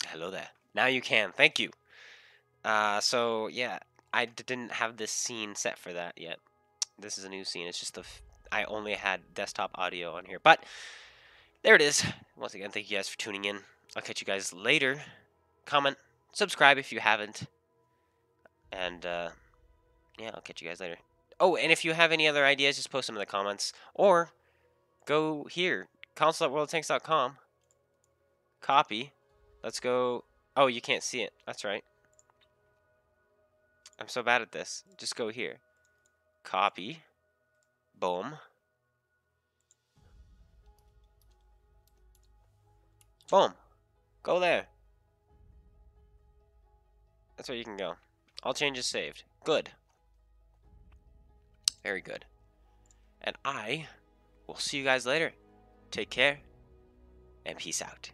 Hello there. Now you can. Thank you. So, yeah. I didn't have this scene set for that yet. This is a new scene. It's just I only had desktop audio on here. But, there it is. Once again, thank you guys for tuning in. I'll catch you guys later. Comment. Subscribe if you haven't. And, yeah, I'll catch you guys later. Oh, and if you have any other ideas, just post them in the comments. Or, go here. console.worldtanks.com. Copy. Let's go. Oh, you can't see it. That's right. I'm so bad at this. Just go here. Copy. Boom. Boom. Go there. That's where you can go. All changes saved. Good. Very good. And I will see you guys later. Take care. And peace out.